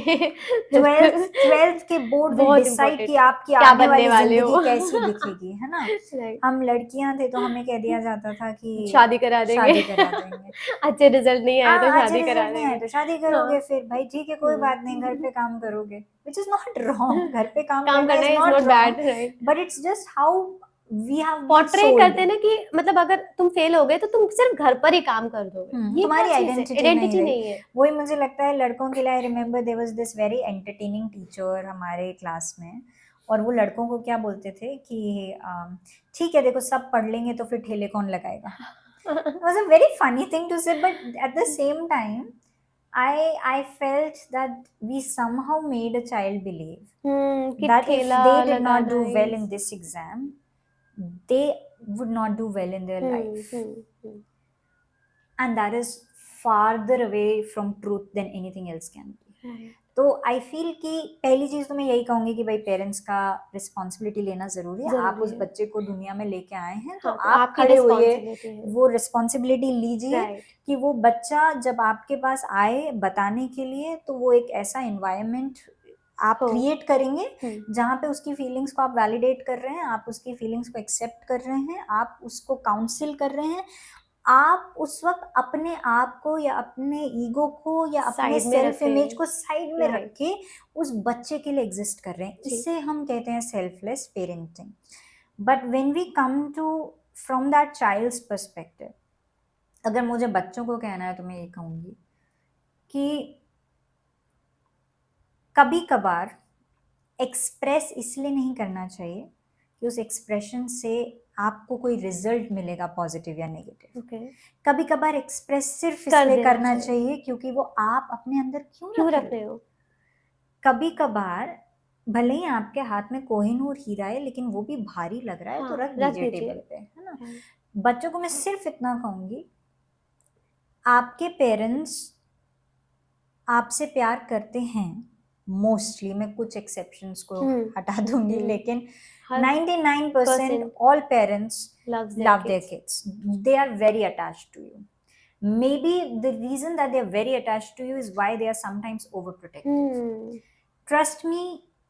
12th के बोर्ड विल डिसाइड कि आपकी आने वाली जिंदगी कैसी दिखेगी, है ना। हम लड़कियां थे तो हमें कह दिया जाता था कि शादी करा देंगे अच्छे रिजल्ट नहीं आए तो शादी करा देंगे, तो शादी करोगे, फिर भाई ठीक है कोई बात नहीं, घर पे काम करोगे, which is not wrong, घर पे काम करना is not bad, but it's just how we have portray करते ना कि मतलब अगर तुम फेल हो गए तो तुम सिर्फ घर पर ही काम कर दोगे, ये तुम्हारी आइडेंटिटी नहीं है। वही मुझे लगता है लड़कों के लिए, I remember there was this very entertaining teacher हमारे क्लास में, और वो लड़कों को क्या बोलते थे कि ठीक है देखो सब पढ़ लेंगे तो फिर ठेले कौन लगाएगा। It was a very funny thing to say, but at the same time I felt that we somehow made a child believe that if they did not do well in this exam, they would not do well in their life, and that is farther away from truth than anything else can be. तो I feel कि पहली चीज तो मैं यही कहूंगी कि भाई पेरेंट्स का रिस्पॉन्सिबिलिटी लेना जरूरी है। आप उस बच्चे को दुनिया में लेके आए हैं तो आप खड़े होइए, वो रिस्पॉन्सिबिलिटी लीजिए कि वो बच्चा जब आपके पास आए बताने के लिए तो वो एक ऐसा एनवायरनमेंट आप क्रिएट करेंगे जहाँ पे उसकी फीलिंग्स को आप वैलिडेट कर रहे हैं, आप उसकी फीलिंग्स को एक्सेप्ट कर रहे हैं, आप उसको काउंसिल कर रहे हैं, आप उस वक्त अपने आप को या अपने ईगो को या अपने सेल्फ इमेज को साइड में रख के उस बच्चे के लिए एग्जिस्ट कर रहे हैं। इससे हम कहते हैं selfless parenting. But when we come to from that child's perspective, अगर मुझे बच्चों को कहना है तो मैं ये कहूँगी कि कभी कभार एक्सप्रेस इसलिए नहीं करना चाहिए कि उस एक्सप्रेशन से आपको कोई रिजल्ट मिलेगा पॉजिटिव या नेगेटिव। कभी कभार एक्सप्रेस सिर्फ इसलिए करना चाहिए क्योंकि वो आप अपने अंदर क्यों रख रहे हो। कभी कभार भले ही आपके हाथ में कोहिनूर हीरा है लेकिन वो भी भारी लग रहा है तो रख दीजिए टेबल पे, है ना। बच्चों को मैं सिर्फ इतना कहूंगी, आपके पेरेंट्स आपसे प्यार करते हैं मोस्टली, मैं कुछ एक्सेप्शंस को हटा दूंगी, लेकिन 99% all parents love their kids. They are very attached to you. Maybe the reason that they are very attached to you is why they are sometimes overprotective. Trust me,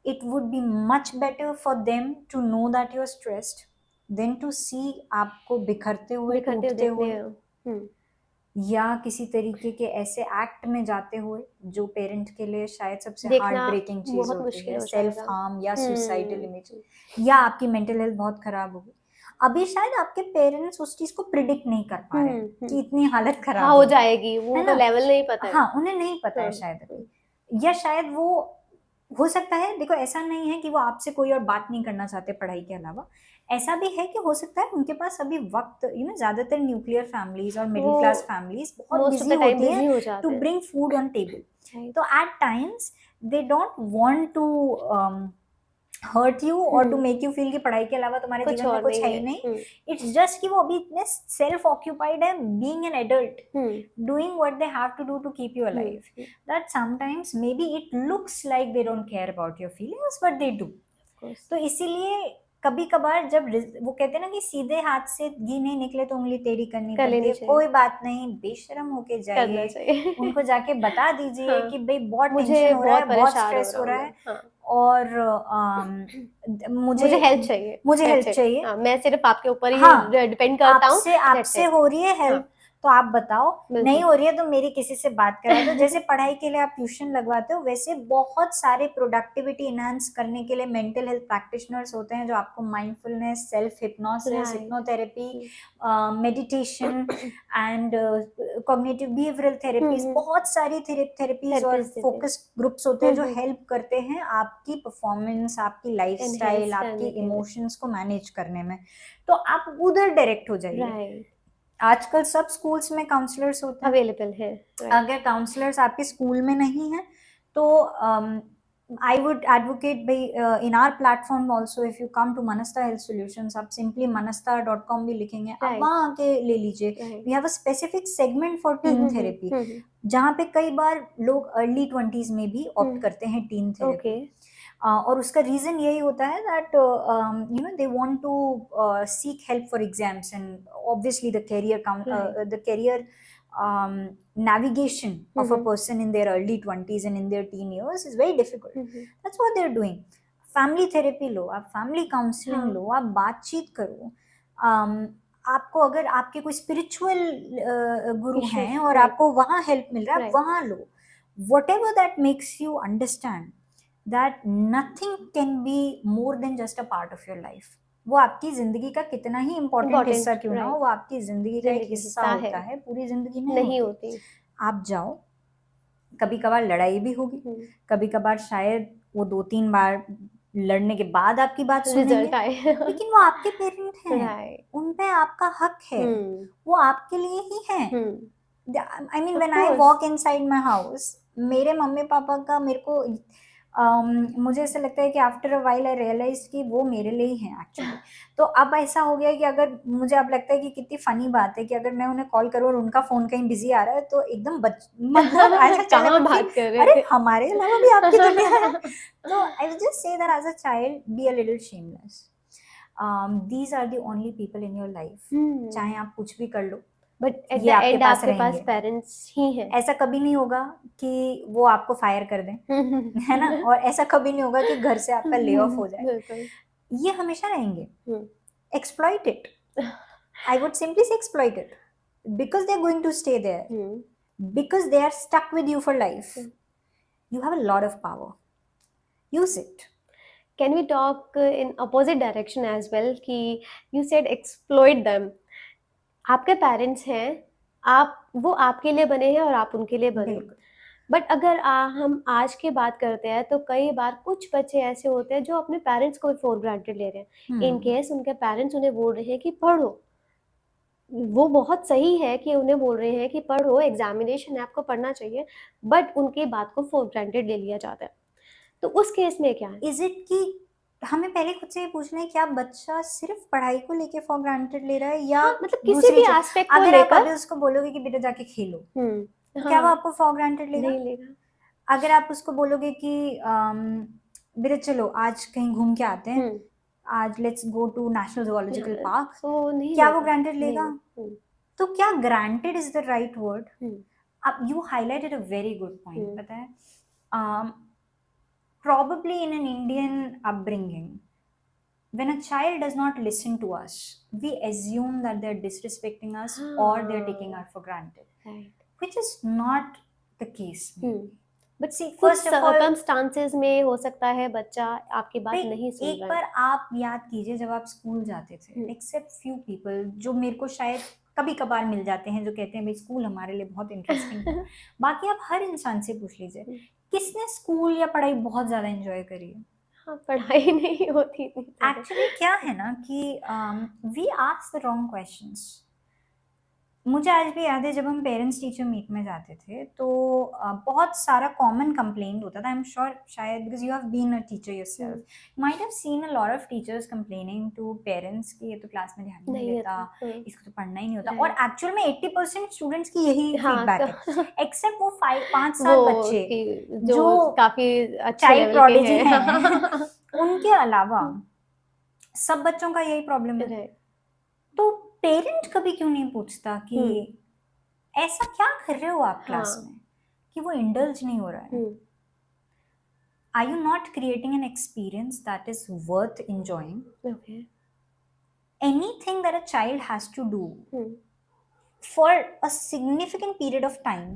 it would be much better for them to know that you are stressed than to see आपको बिखरते हुए, टूटते हुए या किसी तरीके के ऐसे act में जाते हुए जो पेरेंट के लिए शायद सबसे हार्ट ब्रेकिंग चीज होती है, सेल्फ हार्म या सुसाइडल इमेज, या आपकी मेंटल हेल्थ बहुत खराब होगी। अभी शायद आपके पेरेंट्स उस चीज को प्रिडिक्ट नहीं कर पा रहे हैं कि इतनी हालत खराब हो जाएगी, वो तो लेवल नहीं पता है, हाँ उन्हें नहीं पता है शायद अभी। या शायद वो हो सकता है, देखो ऐसा नहीं है कि वो आपसे कोई और बात नहीं करना चाहते पढ़ाई के अलावा, ऐसा भी है कि हो सकता है उनके पास अभी वक्त, ज्यादातर न्यूक्लियर फैमिलीज और मिडिल वो क्लास फैमिलीज बहुत most of busy the time होती हैं बिजी हो टू जाते हैं। Bring food on table. Right. तो at times they don't want to hurt you और टू मेक यू फील कि पढ़ाई के अलावा तुम्हारे कुछ जीवन में और कुछ है नहीं ही है। नहीं। इट्स जस्ट कि वो अभी इतने सेल्फ ऑक्यूपाइड है being an adult, doing what they have to do to keep you alive, that sometimes maybe it looks like they don't care about your feelings but they do। तो इसीलिए कभी कभार जब वो कहते हैं ना कि सीधे हाथ से घी नहीं निकले तो उंगली टेढ़ी करनी कर पड़ती लेनी है, चाहिए। कोई बात नहीं, बेशरम होके करना जाइए, चाहिए। उनको जाके बता दीजिए हाँ, कि भाई बहुत मुझे टेंशन हो रहा है, बहुत बहुत परेशान हो स्ट्रेस रहा हो हूँ रहा मैं। है हाँ, और मुझे हेल्प चाहिए। मुझे That's हेल्प it। चाहिए। हाँ, मैं सिर्फ आपके ऊपर ही हाँ, डिपेंड करता हूँ। आपसे That's आपसे it। हो रही है हाँ, हेल्प तो आप बताओ, नहीं बिल्कुल। हो रही है तो मेरी किसी से बात करा दो। जैसे पढ़ाई के लिए आप ट्यूशन लगवाते हो, वैसे बहुत सारे प्रोडक्टिविटी इनहांस करने के लिए मेंटल हेल्थ प्रैक्टिशनर्स होते हैं जो आपको mindfulness, self hypnosis, right. Hypnotherapy, meditation and cognitive behavioural therapies, बहुत सारी थेरेपीज और थेरेपीज देते हैं। फोकस ग्रुप्स होते हैं जो हम्म। हेल्प करते हैं आपकी परफॉर्मेंस, आपकी लाइफस्टाइल, एनहेंस आपकी करने के लिए। इमोशंस को मैनेज करने में। तो आप उधर डायरेक्ट हो जाइए। राइट। आजकल सब स्कूल्स में काउंसलर्स होते हैं। अवेलेबल है। राइट। अगर काउंसलर्स आपके स्कूल में नहीं है तो आई वुड एडवोकेट भाई in our platform also, if you come to Manasta health solutions, आप सिंपली manasta.com भी लिखेंगे, आप राइट। वहाँ आके ले लीजिए। Right. We have a specific segment for teen therapy, जहाँ पे कई बार लोग अर्ली 20s में भी ऑप्ट करते हैं टीन ओके। थेरेपी। और उसका रीजन यही होता है that they want to seek help for exams and obviously the career navigation of a person in their early 20s and in their teen years is very difficult. That's what they're doing. Family therapy लो, आप family counselling हाँ। लो, आप बातचीत करो। आपको अगर आपके कोई स्पिरिचुअल गुरु Issues, हैं और right. आपको वहाँ हेल्प मिल रहा है, आप Right. वहाँ लो। Whatever that makes you understand that nothing can be more than just a part of your life. वो आपकी जिंदगी का कितना ही इम्पोर्टेंट Important, हिस्सा क्यों ना हो, right. वो आपकी जिंदगी का एक जिंदगी हिस्सा हिस्सा होता है। है, पूरी जिंदगी नहीं नहीं होती। होती। आप जाओ, कभी कभार लड़ाई भी होगी, कभी कभार शायद वो 2-3 बार लड़ने के बाद आपकी बात रिजल्ट सुनेंगे, आए। लेकिन वो आपके पेरेंट हैं, राइट। उन पे आपका हक है, वो आपके लिए ही है। I mean Of when I course. Walk inside my house, मेरे मम्मी पापा का मेरे को मुझे ऐसा लगता है कि after a while I realise कि वो मेरे लिए ही हैं एक्चुअली। तो अब ऐसा हो गया है कि अगर मुझे अब लगता है कि कितनी फनी बात है कि अगर मैं उन्हें कॉल करूँ और उनका फोन कहीं बिजी आ रहा है तो एकदम मतलब ऐसा चले कहाँ मैं बात फिर, कर रहे अरे थे? हमारे अलावा भी आपकी दुनिया है। तो I will just say that as a child be a little shameless. These are the only people in your life, चाहे आप कुछ भी कर लो, बट एट ये द आपके एंड पास आपके पास रहेंगे। पेरेंट्स ही हैं। ऐसा कभी नहीं होगा कि वो आपको फायर कर दें, है ना, और ऐसा कभी नहीं होगा कि घर से आपका ले ऑफ हो जाए। बिल्कुल। ये हमेशा रहेंगे। Exploit it, I would simply say exploit it because they are going to stay there, because they are stuck with you for life. You have a lot of power, use it. Can we talk in opposite direction as well कि you said exploit them? आपके parents हैं, वो आपके लिए बने हैं और आप उनके लिए बने। बिल्कुल। बट अगर हम आज की बात करते हैं तो कई बार कुछ बच्चे ऐसे होते हैं जो अपने पेरेंट्स को भी फॉर ग्रांटेड ले रहे हैं। इन केस उनके पेरेंट्स उन्हें बोल रहे हैं कि पढ़ो, वो बहुत सही है कि उन्हें बोल रहे हैं कि पढ़ो, एग्जामिनेशन है, आपको पढ़ना चाहिए, बट उनकी बात को फॉर ग्रांटेड ले लिया जाता है। तो उस केस में क्या है? इज इट कि हमें पहले खुद से ये पूछना है क्या बच्चा सिर्फ पढ़ाई को लेके फॉर ग्रांटेड ले रहा है या हाँ, मतलब किसी दूसरी भी चीज? एस्पेक्ट को अगर आप लेकर अभी उसको बोलोगे कि बेटा जाके खेलो, तो क्या वो हाँ, आपको फॉर ग्रांटेड लेगा? नहीं लेगा। अगर आप उसको बोलोगे कि बेटा चलो आज कहीं घूम के आते हैं, आज let's go to National Zoological Park, तो नहीं क्या लेगा। वो ग्रांटेड लेगा? नहीं। तो क्या granted is the right word? अब you highlighted a very good point, पता है, probably in an Indian upbringing, when a child does not listen to us, we assume that they're disrespecting us or they're taking us for granted, Right. which is not the case. But See, कुछ first of all, circumstances में हो सकता है बच्चा आपकी बात नहीं सुन एक रहा बार है। आप याद कीजिए जब आप स्कूल जाते थे, एक्सेप्ट फ्यू पीपल जो मेरे को शायद कभी कभार मिल जाते हैं जो कहते हैं भाई स्कूल हमारे लिए बहुत इंटरेस्टिंग था, बाकी आप हर इंसान से पूछ लीजिए किसने स्कूल या पढ़ाई बहुत ज्यादा एंजॉय करी है? हाँ, पढ़ाई नहीं होती थी ज्यादा। एक्चुअली क्या है ना कि we ask the wrong questions. मुझे आज भी याद है जब हम पेरेंट्स टीचर मीट में जाते थे तो बहुत सारा कॉमन कंप्लेंट होता था। आई एम श्योर शायद because you have been a teacher yourself, might have seen a lot of teachers complaining to parents कि ये तो क्लास में ध्यान ही नहीं नहीं देता, होता। इसको तो पढ़ना ही नहीं होता। और राइट। एक्चुअल में 80% स्टूडेंट्स की यही हाँ, फीडबैक है, एक्सेप्ट वो 5-7 वो बच्चे कि जो जो काफी अच्छे चाइल्ड लेवल के प्रोडिजी हैं। हैं उनके अलावा सब बच्चों का यही प्रॉब्लम है। राइट। तो पेरेंट कभी क्यों नहीं पूछता कि हम्म। ऐसा क्या कर रहे हो आप क्लास हाँ। में कि वो इंडल्ज नहीं हो रहा है? Are you not creating an experience that is worth enjoying? Okay. Anything that a child has to do for a significant period of time,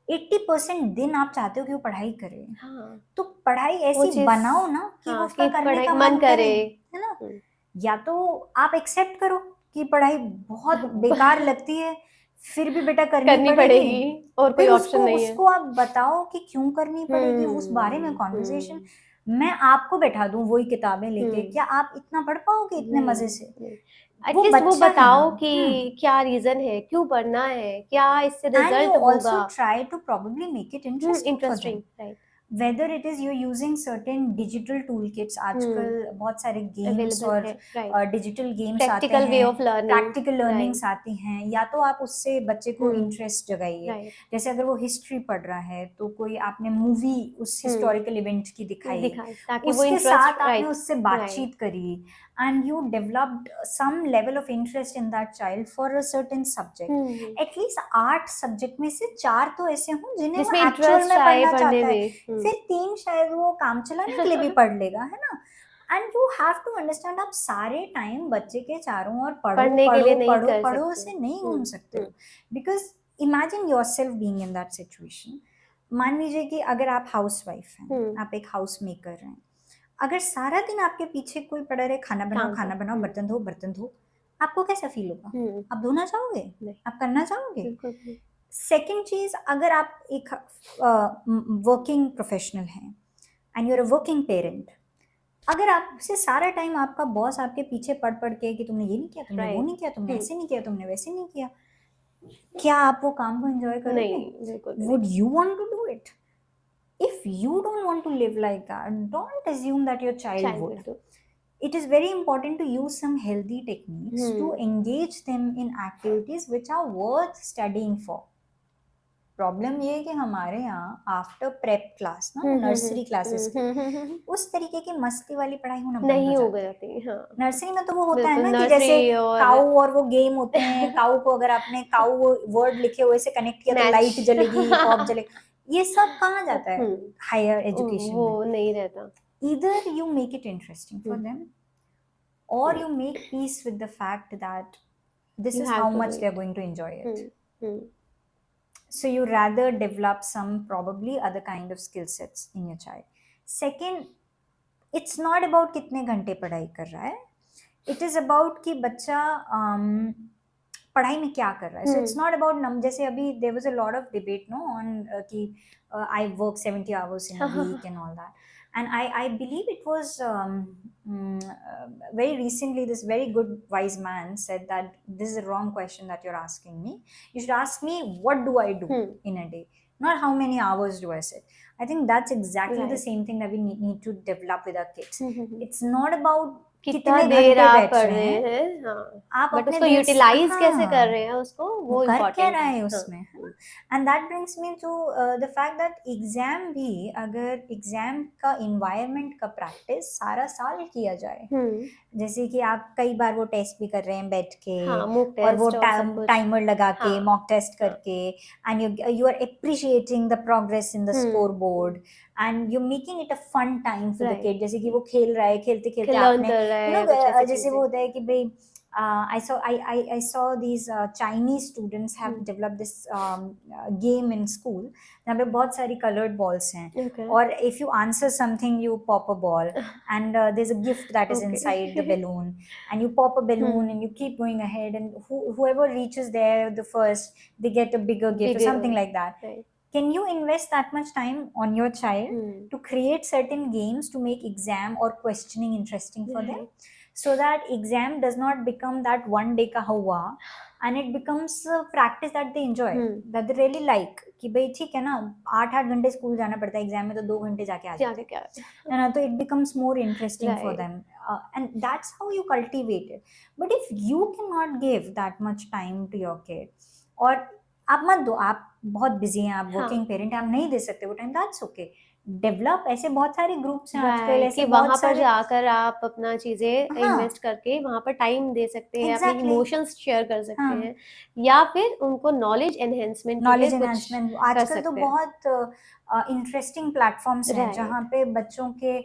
80% दिन आप चाहते हो कि वो पढ़ाई करे, हाँ, तो पढ़ाई वो ऐसी चीज। बनाओ ना कि वो हाँ, उसका कि करने पढ़ाई का मन मन करे, करे। है ना? या तो आप एक्सेप्ट करो कि पढ़ाई बहुत बेकार लगती है, फिर भी बेटा करनी करनी पड़ेगी। पड़ेगी, और कोई फिर ऑप्शन उसको नहीं है। उसको आप बताओ कि क्यों करनी पड़ेगी, उस बारे में कॉन्वर्सेशन। मैं आपको बैठा दूं वही किताबें लेके, क्या आप इतना पढ़ पाओगे इतने मजे से? वो एटलीस्ट वो बच्चा है ना। बताओ कि क्या रीजन है, क्यों पढ़ना है, क्या इससे एंड यू रिजल्ट होगा। Also try to probably make it interesting for them, interesting. Right. whether it is you're using certain digital toolkits। आजकल बहुत सारे गेम्स अवेलेबल और है। राइट। डिजिटल गेम्स आते प्रैक्टिकल वे हैं, of learning. Practical learnings right. आती हैं, या तो आप उससे बच्चे को इंटरेस्ट जगाइए। राइट। जैसे अगर वो हिस्ट्री पढ़ रहा है तो कोई आपने मूवी उस हिस्टोरिकल इवेंट की दिखाई, दिखाए ताकि वो उसके इंटरेस्ट। साथ आपने राइट। उससे राइट। बातचीत करी, and you developed some level of interest in that child for a certain subject. At least 8 subject में से 4 तो ऐसे हों जिन्हें वो जिसमें एक्चुअल इंटरेस्ट में आए पढ़ना पढ़ने चाहता है, में। फिर 3 शायद वो काम चलाने के लिए भी पढ़ लेगा, है ना? And you have to understand, आप सारे टाइम बच्चे के चारों ओर पढ़ो पढ़ने के लिए पढ़ो नहीं पढ़ो कर पढ़ो सकते। से नहीं घूम सकते हो। Because imagine your self being in that situation. मान लीजिए कि अगर आप हाउस वाइफ हैं, आप एक हाउस मेकर हैं, अगर सारा दिन आपके पीछे कोई पड़ा रहे, खाना बनाओ काम खाना पे। बनाओ, बर्तन धो बर्तन धो, आपको कैसा फील होगा? हम्म। आप धोना चाहोगे? नहीं। आप करना चाहोगे? बिल्कुल नहीं। सेकेंड चीज, अगर आप एक वर्किंग प्रोफेशनल हैं and you are a working parent, अगर आपसे सारा टाइम आपका बॉस आपके पीछे पढ़ पढ़ के कि तुमने ये नहीं किया, तुमने वो नहीं किया, तुमने ऐसे नहीं किया, तुमने वैसे नहीं किया, क्या आप वो काम को एंजॉय करोगे? नहीं, बिल्कुल भी would you want to do it? if you don't want to live like that, don't assume that your child child would. Will do. It is very important to use some healthy techniques to engage them in activities which are worth studying for. Problem ये है कि हमारे यहाँ after prep class ना, nursery classes के, उस तरीके की मस्ती वाली पढ़ाई होना बंद नहीं हो हो जाती है। जाती। हाँ, नर्सरी में तो वो होता है बिल्कुल। ना कि जैसे नर्सरी और काऊ और वो गेम होते हैं, काऊ को अगर आपने काऊ वर्ड लिखे हुए से कनेक्ट किया तो मैच। लाइट जलेगी, पॉप जलेगी, ये सब कहाँ जाता है हायर एजुकेशन वो में? नहीं रहता। Either you make it interesting for them, or you make peace with the fact that this You is have how to do much they're it. going to enjoy it. Hmm. So you rather develop some probably other kind of skill sets in your child. Second, it's not about कितने घंटे पढ़ाई कर रहा है, it is about कि बच्चा पढ़ाई में क्या कर रहा है. So it's not about जैसे अभी there was a lot of debate no on कि I work 70 hours in a week and all that. And I believe it was very recently this very good wise man said that this is a wrong question that you're asking me. You should ask me what do I do in a day, not how many hours do I sit. I think that's exactly the same thing that we need to develop with our kids. It's not about कितना कितने देर घंटे आप बैठ पढ़ रहे रहे हैं, हैं। हाँ, आप बट अपने उसको देर यूटिलाइज कैसे कर रहे हैं उसको, वो वो कर क्या इम्पोर्टेंट रहा है। है उसमें, है ना? And that brings me to the fact that exam भी, अगर एग्जाम का इन्वायरमेंट का प्रैक्टिस सारा साल किया जाए, जैसे कि आप कई बार वो टेस्ट भी कर रहे हैं बैठ के, हाँ, mock और वो test और सब कुछ। टाइमर लगा के, हाँ, मॉक टेस्ट करके, and you are appreciating the progress in the scoreboard, and you're making it a fun time for the Right. kid. जैसे कि वो खेल रहा है, खेलते खेलते learn आपने कर रहा you है know कुछ ऐसी जैसे चीजें। वो होता है कि भाई I saw these Chinese students have developed this game in school जहाँ पे बहुत सारी colored balls हैं, Okay. और if you answer something you pop a ball, and there's a gift that is Okay. inside the balloon, and you pop a balloon and you keep going ahead, and whoever reaches there the first, they get a bigger gift or Bigger something one. like that. Right. can you invest that much time on your child Hmm. to create certain games to make exam or questioning interesting for them, Right. so that exam does not become that one day ka हुआ and it becomes a practice that they enjoy, Hmm. that they really like कि भाई ठीक है ना 8 घंटे school जाना पड़ता है एग्जाम में तो 2 घंटे जाके आ जाते जाके क्या हैं ना, तो it becomes more interesting for right them, and that's how you cultivate it. But if you cannot give that much time to your kid, और आप मत दो, आप बहुत बिजी हैं, आप हाँ वर्किंग पेरेंट हैं, आप नहीं दे सकते वो टाइम, दैट्स ओके, डेवलप, ऐसे बहुत सारे ग्रुप्स हैं आजकल, राइट ऐसे कि बहुत वहां पर सारे, जाकर आप अपना चीजें हाँ इन्वेस्ट करके वहां पर टाइम दे सकते हैं, अपने एग्जैक्टली इमोशंस शेयर कर सकते हाँ हैं, या फिर उनको नॉलेज एनहेंसमेंट के लिए नॉलेज कुछ एनहांसमेंट, कर आजकल तो सकते हैं। बहुत इंटरेस्टिंग प्लेटफॉर्म्स हैं जहाँ राइट पे बच्चों के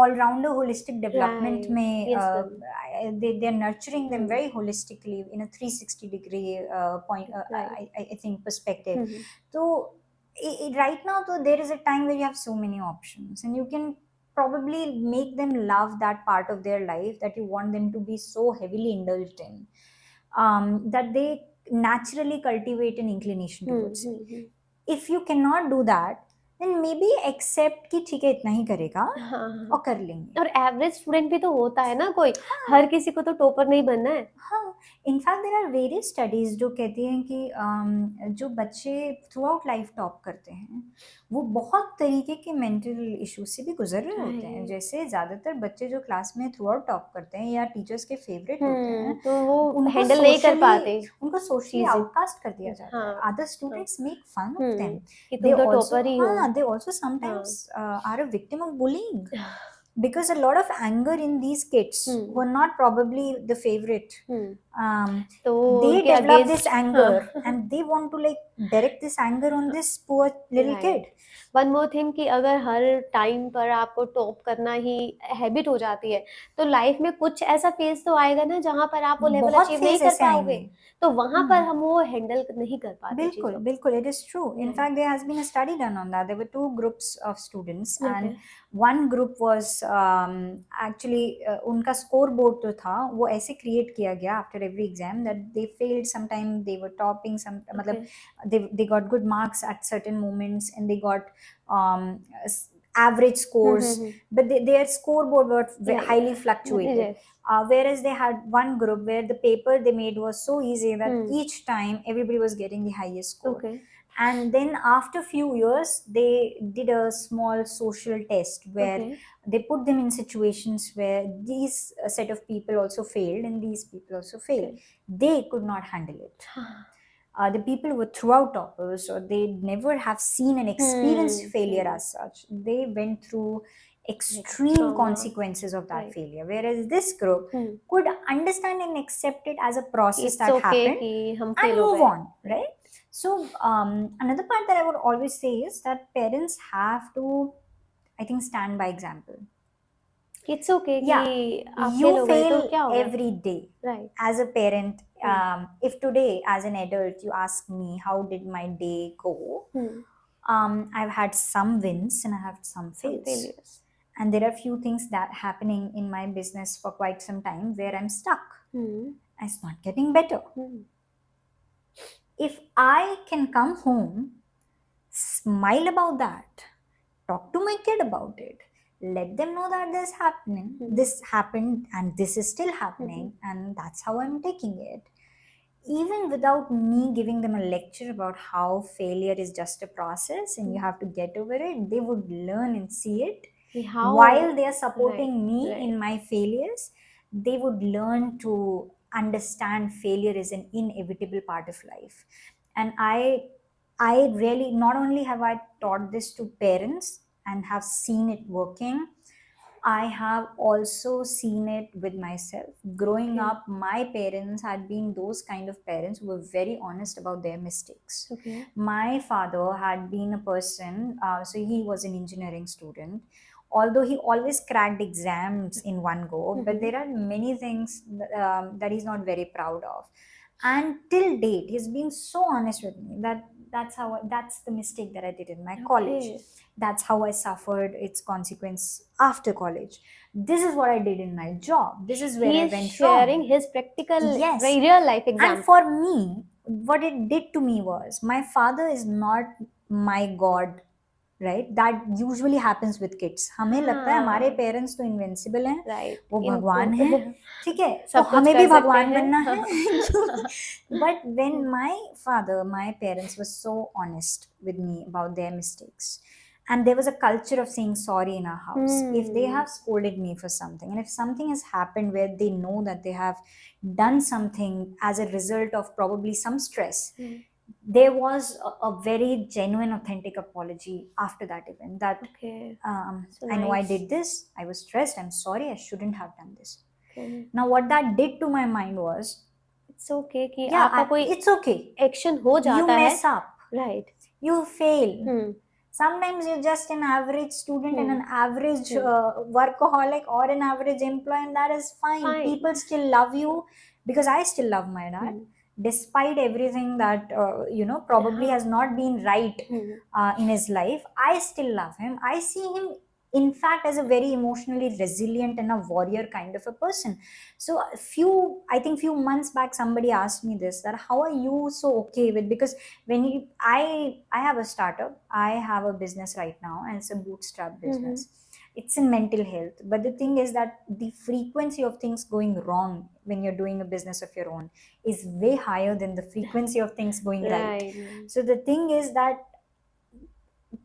ऑलराउंडर होलिस्टिक डेवलपमेंट राइट में yes they are nurturing them hmm very holistically in a 360 degree point, right I think perspective. So right now though, there is a time where you have so many options and you can probably make them love that part of their life that you want them to be so heavily indulged in, that they naturally cultivate an inclination towards it. If you cannot do that, then maybe accept कि ठीक है इतना ही करेगा हाँ हाँ और कर लेंगे। और एवरेज स्टूडेंट भी तो होता है ना कोई, हाँ हर किसी को तो टॉपर नहीं बनना है। हाँ in fact there are various studies जो कहती हैं कि जो बच्चे थ्रू आउट लाइफ टॉप करते हैं वो बहुत तरीके के मेंटल इश्यूज से भी गुजर रहे होते हैं। राइट जैसे ज्यादातर बच्चे जो क्लास में थ्रू आउट टॉप करते हैं या टीचर्स के फेवरेट होते हैं, तो वो उनको हैंडल नहीं कर सोशली पाते उनको सोशली चीजें। आउटकास्ट कर दिया जाता है। हाँ अदर हाँ students make fun of them, कि they तुम तो also टॉपर ही हो। हाँ they also sometimes are a victim of bullying because a lot of anger in these kids who are not probably the favorite, तो they उनके develop this against anger हाँ and they want to like direct this anger on this poor little kid. Right one more thing कि अगर हर time पर आपको top करना ही habit हो जाती है तो लाइफ में कुछ ऐसा फेज तो आएगा ना जहां पर आप वो लेवल बहुत अचीव नहीं फेज कर ऐसे पाओगे, आएंगे। तो वहां पर हम वो हैंडल नहीं कर पाते बिल्कुल चीजों को। बिल्कुल it is true. In Right. fact there has been a study done on that. There were two groups of students Okay. and one group was actually उनका स्कोर बोर्ड जो था वो ऐसे क्रिएट किया गया after every exam that they failed sometime, they were topping some, मतलब Okay. they got good marks at certain moments and they got average scores, but their scoreboard were Yeah, highly yeah. fluctuated. Yes. Whereas they had one group where the paper they made was so easy that each time everybody was getting the highest score. Okay. And then after few years they did a small social test where Okay. they put them in situations where these set of people also failed and these people also failed. Okay. They could not handle it. The people who were throughout toppers or they never have seen and experienced failure as such, they went through extreme trauma. consequences of that Right. failure, whereas this group could understand and accept it as a process It's that okay happened कि हम and fail हो move गए। on, right? So another part that I would always say is that parents have to, I think, stand by example. It's okay Yeah, कि आप you fail हो गए तो fail क्या हो गया? every day. Right. As a parent, if today as an adult you ask me how did my day go, I've had some wins and I have some failures. And there are few things that happening in my business for quite some time where I'm stuck. It's not getting better. If I can come home, smile about that, talk to my kid about it, let them know that this happening, this happened and this is still happening, and that's how I'm taking it. Even without me giving them a lecture about how failure is just a process and you have to get over it, they would learn and see it. While they are supporting me in my failures, they would learn to understand failure is an inevitable part of life. And I really, not only have I taught this to parents and have seen it working, I have also seen it with myself. Growing up, my parents had been those kind of parents who were very honest about their mistakes. My father had been a person, so he was an engineering student. Although he always cracked exams in one go, but there are many things that he's not very proud of. And till date, he's been so honest with me that that's the mistake that I did in my college. That's how I suffered its consequence after college. This is what I did in my job. This is where I went wrong. Sharing his practical, Yes. very real life example. And for me, what it did to me was, my father is not my god, right? That usually happens with kids. हमें लगता है हमारे हाँ parents तो invincible हैं, right, वो इनको भगवान है, ठीक है, तो सब कुछ हमें भी कर सकते भगवान हैं। बनना है। हाँ But when my parents were so honest with me about their mistakes, and there was a culture of saying sorry in our house if they have scolded me for something, and if something has happened where they know that they have done something as a result of probably some stress, there was a very genuine, authentic apology after that event, that okay, so I know I nice. did this, I was stressed, I'm sorry, I shouldn't have done this. Okay, Now what that did to my mind was, it's okay कि yeah, आपका कोई it's okay, action हो you जाता है। mess up, right. you fail. Hmm Sometimes you're just an average student and an average hmm workaholic or an average employee, and that is fine. Fine. People still love you, because I still love my dad, despite everything that probably हाँ has not been right in his life. I still love him. I see him, in fact, as a very emotionally resilient and a warrior kind of a person. So I think few months back somebody asked me this, that how are you so okay with, because when you I have a startup, I have a business right now, and it's a bootstrap business. It's in mental health, but the thing is that the frequency of things going wrong when you're doing a business of your own is way higher than the frequency of things going right. Right. So the thing is that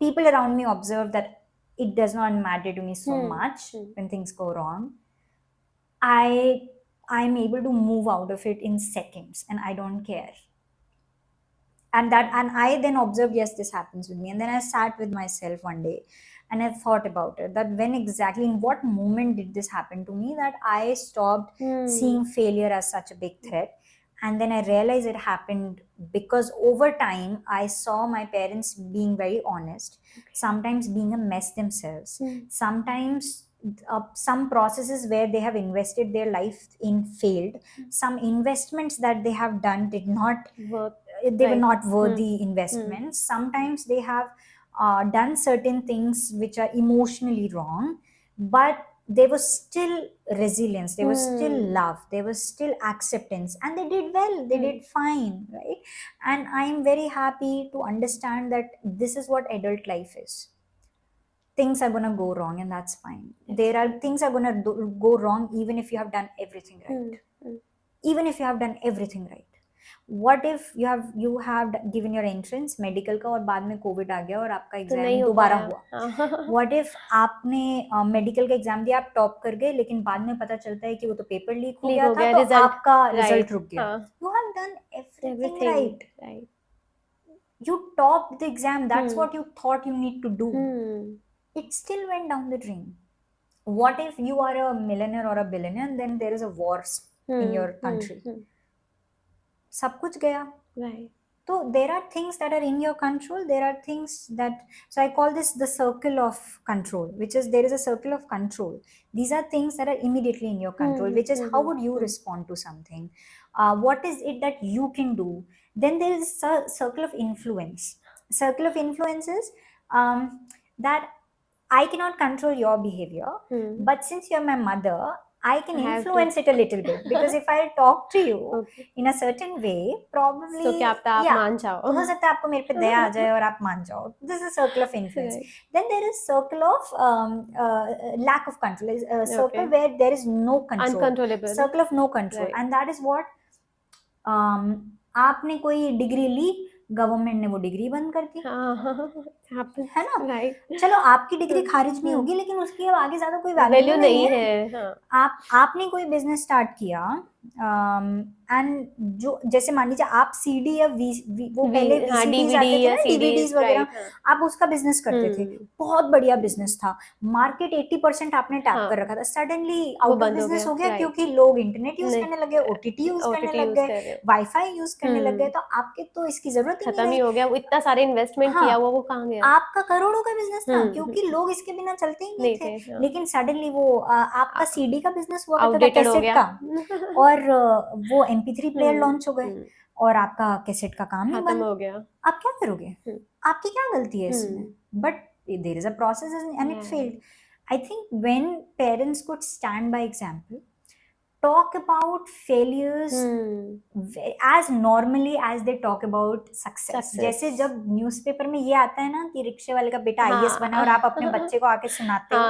people around me observe that it does not matter to me so much when things go wrong. I'm able to move out of it in seconds, and I don't care. And I then observed, yes, this happens with me, and then I sat with myself one day and I thought about it, that when exactly, in what moment did this happen to me, that I stopped seeing failure as such a big threat. And then I realized it happened because over time I saw my parents being very honest, sometimes being a mess themselves, sometimes some processes where they have invested their life in failed, some investments that they have done did not, work. they were Right. not worthy investments. Sometimes they have done certain things which are emotionally wrong, but there was still resilience, there was still love, there was still acceptance, and they did well, they did fine, right? And I'm very happy to understand that this is what adult life is. Things are gonna go wrong, and that's fine. There are things are gonna go wrong even if you have done everything right. Even if you have done everything right. What if you have given your entrance medical का, और बाद में Covid आ गया और आपका तो exam नहीं हो दोबारा पाया। हुआ? व्हाट इफ आपने मेडिकल का एग्जाम दिया, आप टॉप कर गए, लेकिन बाद में पता चलता है कि वो तो पेपर लीक हो लीक गया हो था, गया तो रिजल्ट। आपका रिजल्ट राइट। रुक गया. हाँ you have done everything everything. Right, right. you topped the exam, that's what you thought you need to do. It still went down the drain. What if you are a millionaire or a billionaire and then there is a war in your country? सब कुछ गया. Right. So there are things that are in your control, there are things that, so I call this the circle of control, which is, there is a circle of control. These are things that are immediately in your control, which is how would you respond to something, what is it that you can do. Then there is a circle of influence. Circle of influence is that I cannot control your behavior, but since you're my mother, I can I have influence it a little bit, because if I talk to you Okay. in a certain way, probably, तो क्या पता आप yeah, मान जाओ। हो सकता है आपको मेरे पे दया आ जाए और आप मान जाओ. This is a circle of influence. Right. Then there is circle of lack of control. A circle Okay. where there is no control. Uncontrollable. Circle of no control. Right. And that is what आपने कोई degree ली, government ने वो degree बंद कर दी, happens. है ना? Right. चलो आपकी डिग्री खारिज नहीं होगी, लेकिन उसकी अब आगे ज्यादा कोई वैल्यू वैल्यू नहीं नहीं है. है। हाँ आपने कोई बिजनेस स्टार्ट किया, एंड जो, जैसे मान लीजिए आप सीडी या वो पहले हाँ VCDs DVD आते थे या ना, CDs, DVDs वगैरह, right, हाँ। आप उसका बिजनेस करते थे, बहुत बढ़िया बिजनेस था, मार्केट 80% आपने टैप हाँ। कर रखा था, सडनली वो आउट ऑफ बंद हो बिजनेस गया, हो गया, right. क्योंकि लोग इंटरनेट यूज नहीं, करने लग गए, OTT यूज करने OTT लग यूज गए, कर रहे। वाईफाई यूज करने लग गए, तो आपके तो इसकी जरूरत ही खत्म नहीं ही रही. हो गया, वो इतना सारे इन्वेस्टमेंट हाँ, किया हुआ वो कहाँ गया? आपका करोड़ों का बिजनेस था, क्योंकि लोग इसके बिना चलते ही नहीं नहीं थे. थे, हाँ। लेकिन सडनली वो आपका सीडी का बिजनेस हुआ करता था, आउटडेटेड हो कैसेट गया। का, और वो MP3 प्लेयर लॉन्च हो गए, और आपका कैसेट का काम ही खत्म बंद. हो गया। आप क्या करोगे? आपकी क्या गलती है इसमें? But there is a process and it failed. I think when parents could stand by example, talk about failures as normally as they talk about success. जैसे जब न्यूज़पेपर में ये आता है ना कि रिक्शे वाले का बेटा आईएएस बना और आप अपने बच्चे को आके सुनाते हो,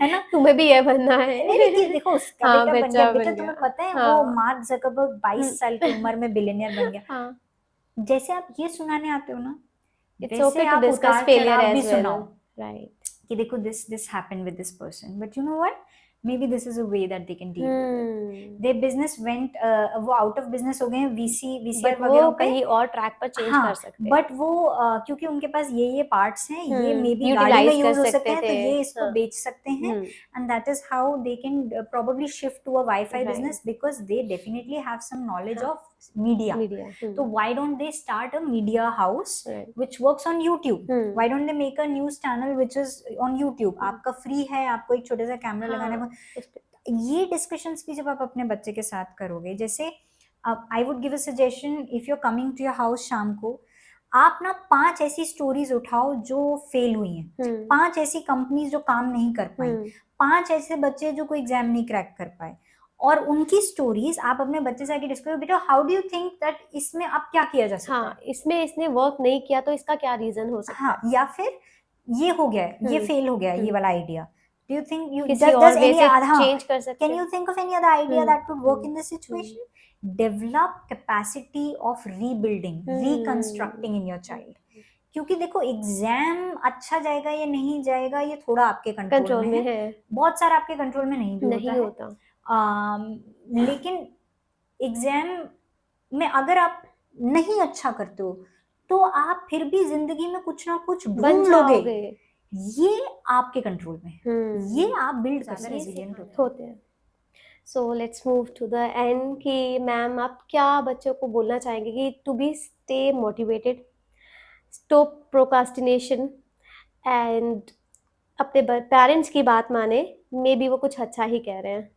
है ना, तुम्हें भी ये बनना है। नहीं कि देखो उसका हाँ, बेटा बन गया, बन बेटा गया। तुम्हें पता है हाँ। वो मार्क जकरबर्ग 22 साल की उम्र में बिलियनियर बन गया। हाँ। जैसे आप ये सुनाने आते हो ना, It's वैसे okay to आप discuss उतार failure चढ़ाव भी as well. सुनाओ Right. कि देखो this happened with this person, but you know what, maybe this is a way that they can deal with it. Their business went वो out of business हो गए हैं VCR बट वो वगैरह पे, कहीं और ट्रैक पर चेंज हाँ, कर सकते हैं। बट वो क्योंकि उनके पास ये पार्ट्स हैं, ये मे बी गाड़ी Utilize में कर यूज हो सकते सकते हैं, तो थे। ये इसको हाँ। बेच सकते हैं, and that is how they can probably shift to a Wi-Fi Right. business because they definitely have some knowledge हाँ. of media. So why don't they start a media house Right. which works on YouTube? Why don't they make a news channel which is on YouTube? आपका free है, आपको एक छोटा सा camera लगाने को, ये डिस्कशंस भी जब आप अपने बच्चे के साथ करोगे, जैसे I would give a suggestion, if you are coming to your house शाम को, आप ना 5 ऐसी स्टोरीज उठाओ जो फेल हुई हैं, 5 ऐसी कंपनीज जो काम नहीं कर पाई, 5 ऐसे बच्चे जो कोई एग्जाम नहीं क्रैक कर पाए, और उनकी स्टोरीज आप अपने बच्चे से आके डिस्कस करो, बेटा how do you think that इसमें अब क्या किया जा सकता है, हाँ, इसमें इसने वर्क नहीं किया तो इसका क्या रीजन हो सकता हाँ, या फिर ये हो गया है, ये फेल हो गया है, ये वाला idea, do you think you किसी does और वे any से other, चेंज कर सकते can हैं। you think of any other idea that could work in this situation? Develop capacity of rebuilding, reconstructing in your child. क्योंकि देखो एग्जाम अच्छा जाएगा या नहीं जाएगा ये थोड़ा आपके कंट्रोल में है, बहुत सारा आपके कंट्रोल में नहीं भी होता है। लेकिन एग्जाम में अगर आप नहीं अच्छा करते हो तो आप फिर भी जिंदगी में कुछ ना कुछ ढूंढ लोगे, ये आपके कंट्रोल में है, ये आप बिल्ड कर रेजिलिएंट होते हैं। So let's move to the end कि मैम आप क्या बच्चों को बोलना चाहेंगे कि to be stay motivated, stop procrastination and अपने पेरेंट्स की बात माने, मे बी वो कुछ अच्छा ही कह रहे हैं।